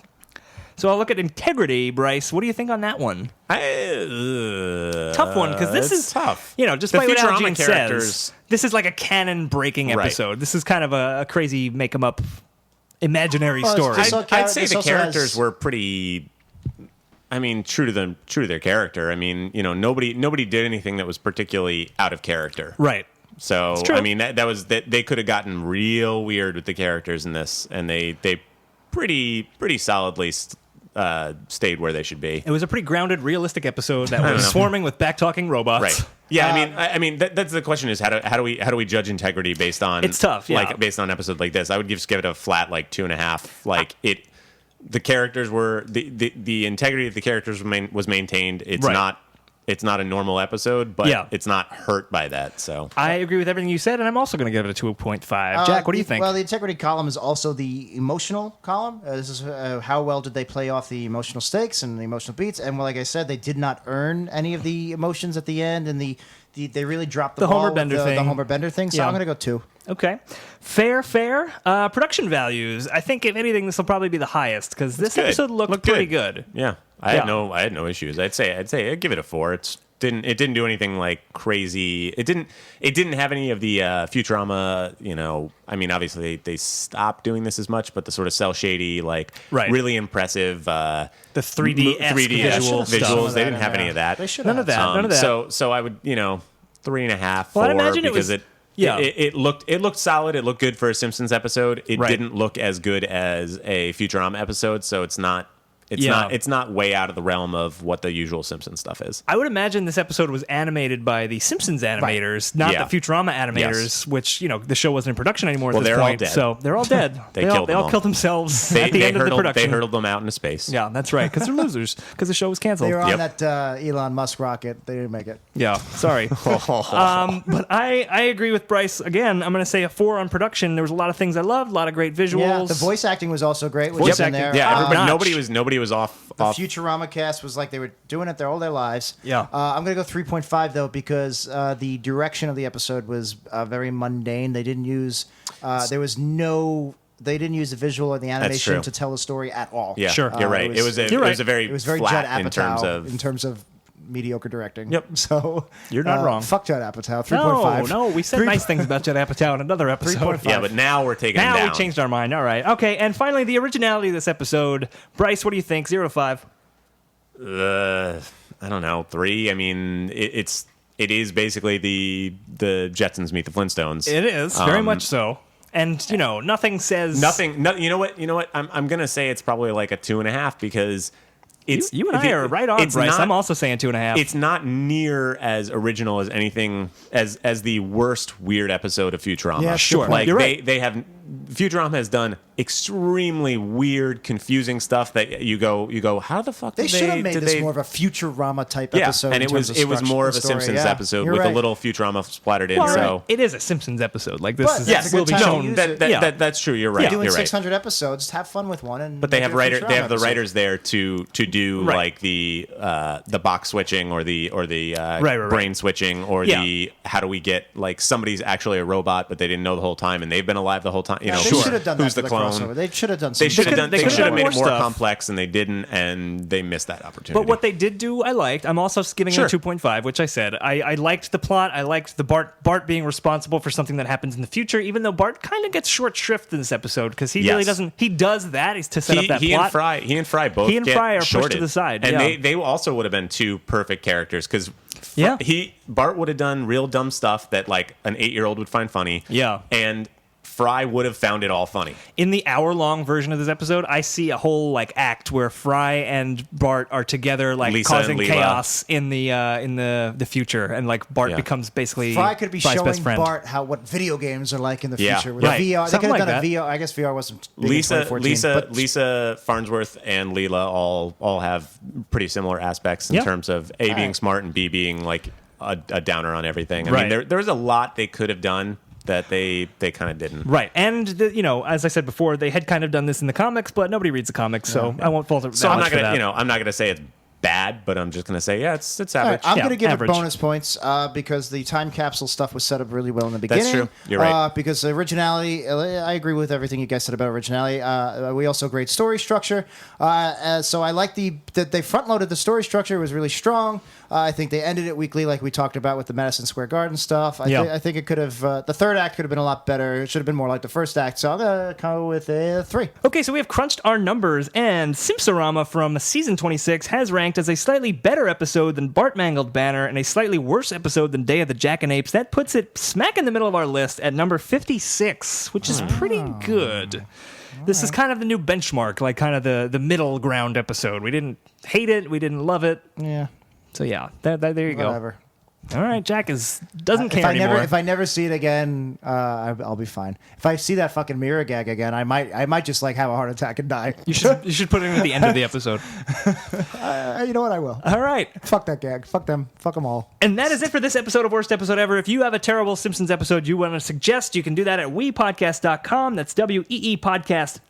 So I'll look at integrity, Brice. What do you think on that one? Tough one, because this is tough. Despite what Futurama Algene says, this is like a canon-breaking episode. Right. This is kind of a crazy make-em-up imaginary story. I'd say the characters were pretty. I mean, true to their character. I mean, nobody did anything that was particularly out of character. Right. So I mean, that they could have gotten real weird with the characters in this, and they pretty solidly stayed where they should be. It was a pretty grounded, realistic episode that was swarming with back-talking robots. Right. Yeah. I mean, that's the question: is how do we judge integrity based on? It's tough. Yeah. Like based on an episode like this, I would just give it a flat 2.5. Like it, the characters were the integrity of the characters was maintained. It's not a normal episode, but it's not hurt by that. So I agree with everything you said, and I'm also going to give it a 2.5. Jack, what do you think? Well, the integrity column is also the emotional column. This is how well did they play off the emotional stakes and the emotional beats. And like I said, they did not earn any of the emotions at the end, and they really dropped the ball Homer with Bender thing. The Homer Bender thing. So I'm going to go 2. Okay. Fair. Production values. I think, if anything, this will probably be the highest because this episode looked pretty good. Yeah. I had no issues. I'd say I'd give it a 4. It didn't do anything like crazy. It didn't have any of the Futurama, I mean, obviously they stopped doing this as much, but the sort of cell shady, really impressive the 3D visuals. They didn't have any of that. They should None have. of that. So I would 3.5, 4, Well, I'd imagine because it looked solid. It looked good for a Simpsons episode. It didn't look as good as a Futurama episode, so it's not way out of the realm of what the usual Simpsons stuff is. I would imagine this episode was animated by the Simpsons animators, not the Futurama animators, which, the show wasn't in production anymore at this they're all dead. So they're all dead. They all killed themselves at the end of the production. They hurtled them out into space. Yeah, that's right, because they're losers, because the show was canceled. They were on that Elon Musk rocket. They didn't make it. Yeah, sorry. But I agree with Brice. Again, I'm going to say a 4 on production. There was a lot of things I loved, a lot of great visuals. Yeah, the voice acting was also great. Voice acting, there. Yeah, nobody was off. The Futurama cast was like they were doing it all their lives. Yeah. I'm going to go 3.5, though, because the direction of the episode was very mundane. They didn't use they didn't use the visual or the animation to tell a story at all. Yeah, sure. You're right. It was very Judd flat Apatow in terms of mediocre directing. Yep. So you're not wrong. Fuck Judd Apatow. 3.5. No, we said nice things about Judd Apatow in another episode. 3.5. Yeah, but now we're taking him Now down. we changed our mind. All right. Okay, and finally, the originality of this episode. Brice, what do you think? 0 to 5. I don't know, 3. I mean, it is basically the Jetsons meet the Flintstones. It is very much so. And nothing says nothing. No, you know what? I'm gonna say it's probably like a 2.5 because it's you and I are right on, Brice. I'm also saying 2.5. It's not near as original as anything as the worst weird episode of Futurama. Yeah, sure. Like You're right. they have Futurama has done extremely weird, confusing stuff that you go, how the fuck? They should have made this more of a Futurama type episode. and it was more of a Simpsons episode with a little Futurama splattered in. Well, so it is a Simpsons episode. Like this But is that's a will good be time to shown. use it. That's true. You're right. You're doing You're right. 600 episodes. Have fun with one. But they have make it a They have Futurama the episode. writers there to do like the box switching or the brain switching or the how do we get like somebody's actually a robot but they didn't know the whole time and they've been alive the whole time you know, They should have done that who's for the the clone. crossover. They should have done. They should have done. they They could've should have done made more it more stuff. complex, and they didn't, and they missed that opportunity. But what they did do, I liked. I'm also giving it a 2.5, which I said. I liked the plot. I liked the Bart being responsible for something that happens in the future, even though Bart kind of gets short shrift in this episode because he really doesn't. He does that to set up that plot. He and Fry both. He and get Fry are pushed shorted. to the side, and yeah. they also would have been two perfect characters because Bart would have done real dumb stuff that like an 8-year-old would find funny. Yeah, and Fry would have found it all funny. In the hour-long version of this episode, I see a whole like act where Fry and Bart are together, like Lisa causing and Leela. chaos in the future, and like Bart becomes basically Fry could be Fry's showing best friend. Bart what video games are like in the Yeah. future with Right. VR. They Something could have like done that. a VR. I guess VR wasn't big in 2014, but Lisa Farnsworth and Leela all have pretty similar aspects in terms of A being smart and B being like a downer on everything. I mean, there's a lot they could have done that they kind of didn't. Right. And, as I said before, they had kind of done this in the comics, but nobody reads the comics, so I won't fault it. So I'm not gonna say it's bad, but I'm just gonna say it's average. All right, I'm going to give average. it bonus points because the time capsule stuff was set up really well in the beginning. That's true. You're right. Because the originality, I agree with everything you guys said about originality. We also great story structure. So I like that they front loaded the story structure. It was really strong. I think they ended it weekly, like we talked about with the Madison Square Garden stuff. I think it could have. The third act could have been a lot better. It should have been more like the first act. So I'm going to go with a 3. Okay, so we have crunched our numbers, and Simpsorama from season 26 has ranked as a slightly better episode than Bart Mangled Banner and a slightly worse episode than Day of the Jackanapes. That puts it smack in the middle of our list at number 56, which is pretty good. This is kind of the new benchmark, like kind of the middle ground episode. We didn't hate it, we didn't love it. Yeah. So yeah, there you Whatever. go. All right, Jack doesn't care anymore. If I never see it again, I'll be fine. If I see that fucking mirror gag again, I might just like have a heart attack and die. You should put it in at the end of the episode. You know what? I will. All right. Fuck that gag. Fuck them. Fuck them all. And that is it for this episode of Worst Episode Ever. If you have a terrible Simpsons episode you want to suggest, you can do that at weepodcast.com. That's weepodcast.com.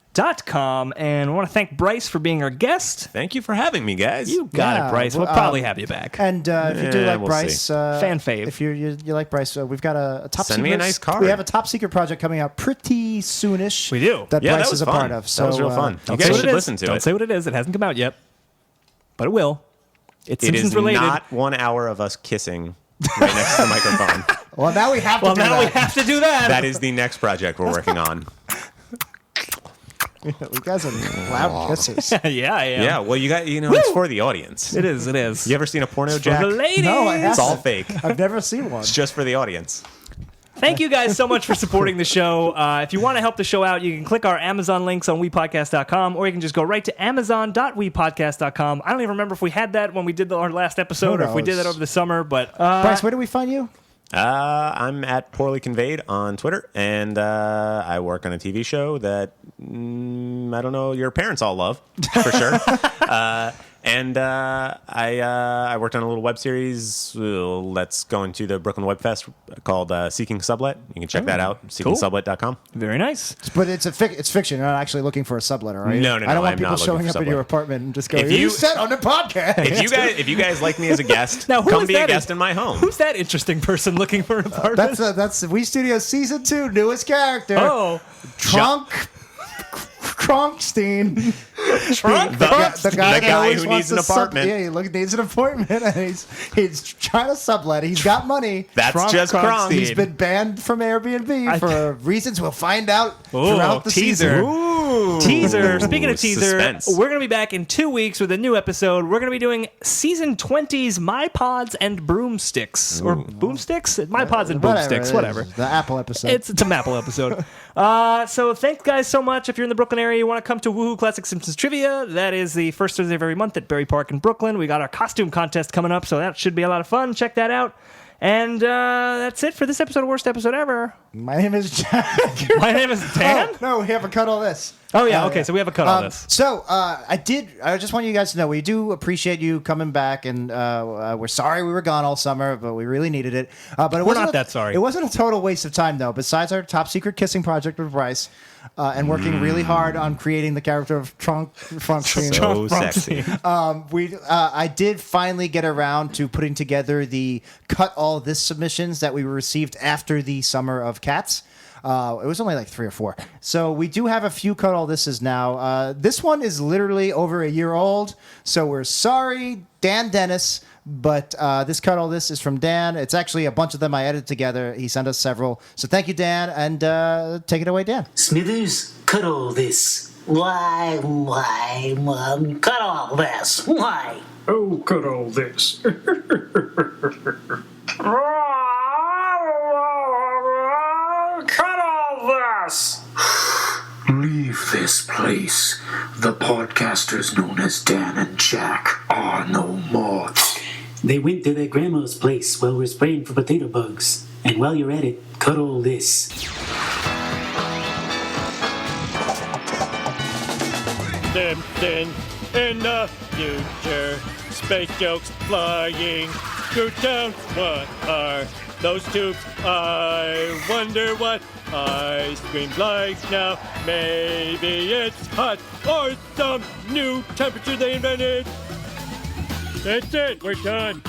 And I want to thank Brice for being our guest. Thank you for having me, guys. You got it, Brice. We'll probably have you back. And if you do like we'll Brice, fan fave. If you like Brice, we've got a top Send secret. me a nice card. We have a top secret project coming out pretty soonish. We do. That Yeah, Brice that was is a fun. part of. So that was real fun. You Don't guys say what should it is. listen to Don't it. say what it is. It hasn't come out yet, but it will. It's It Simpsons is related. not 1 hour of us kissing right next to the microphone. Well, now we have to. well, do now that. we have to do that. That is the next project we're working on. We guys are loud kisses. yeah, I am. Yeah, well, it's for the audience. It is. It is. You ever seen a porno, For Jack? the ladies. No, I haven't. It's all fake. I've never seen one. It's just for the audience. Thank you guys so much for supporting the show. If you want to help the show out, you can click our Amazon links on weepodcast.com, or you can just go right to amazon.weepodcast.com. I don't even remember if we had that when we did our last episode, or if we did that over the summer. But Brice, where do we find you? I'm at Poorly Conveyed on Twitter, and I work on a TV show that I don't know your parents all love for sure. And I worked on a little web series that's going to the Brooklyn Web Fest called Seeking Sublet. You can check that out, seekingsublet.com. very nice. But it's fiction. You're not actually looking for a subletter, are you? No, I don't want I'm people not looking showing for up in your sublet. apartment and just going, If you you- said on the podcast. If you guys like me as a guest, Now, who come is be a that guest in my home. Who's that interesting person looking for an apartment? That's We Studios Season 2, newest character. oh, Kronkstein. The guy that always who wants needs an to apartment. needs an apartment, and he's trying to sublet it. He's got money. That's just Kronk. He's been banned from Airbnb for reasons we'll find out throughout the teaser. season. Teaser. Speaking of teaser, Suspense. we're going to be back in 2 weeks with a new episode. We're going to be doing season 20's My Pods and Broomsticks. Or Boomsticks? My Pods and Boomsticks, whatever. The Apple episode. It's a Maple episode. So thanks, guys, so much. If you're in the Brooklyn area, you want to come to Woohoo Classic Simpsons Trivia, that is the first Thursday of every month at Berry Park in Brooklyn. We got our costume contest coming up, so that should be a lot of fun. Check that out. And that's it for this episode of Worst Episode Ever. My name is Jack. My name is Dan. Oh, no, we haven't cut all this. Oh, yeah, okay, so we have a cut on this. So, I just want you guys to know, we do appreciate you coming back, and we're sorry we were gone all summer, but we really needed it. But it wasn't not that sorry. It wasn't a total waste of time, though. Besides our top secret kissing project with Brice, and working really hard on creating the character of Kronkstein. So sexy. I did finally get around to putting together the cut all this submissions that we received after the summer of Cats. It was only like 3 or 4. So we do have a few Cut All Thises now. This one is literally over a year old, so we're sorry, Dan Dennis. But this Cut All This is from Dan. It's actually a bunch of them I edited together. He sent us several. So thank you, Dan, and take it away, Dan. Smithers, cut all this. Why, cut all this. Why? Oh, cut all this. Cut all this. Leave this place. The podcasters known as Dan and Jack are no more. They went to their grandma's place while we're spraying for potato bugs. And while you're at it, cut all this. Simpsons in the future. Space jokes flying through town. What are those tubes? I wonder what ice cream's like now. Maybe it's hot or some new temperature they invented. That's it. We're done.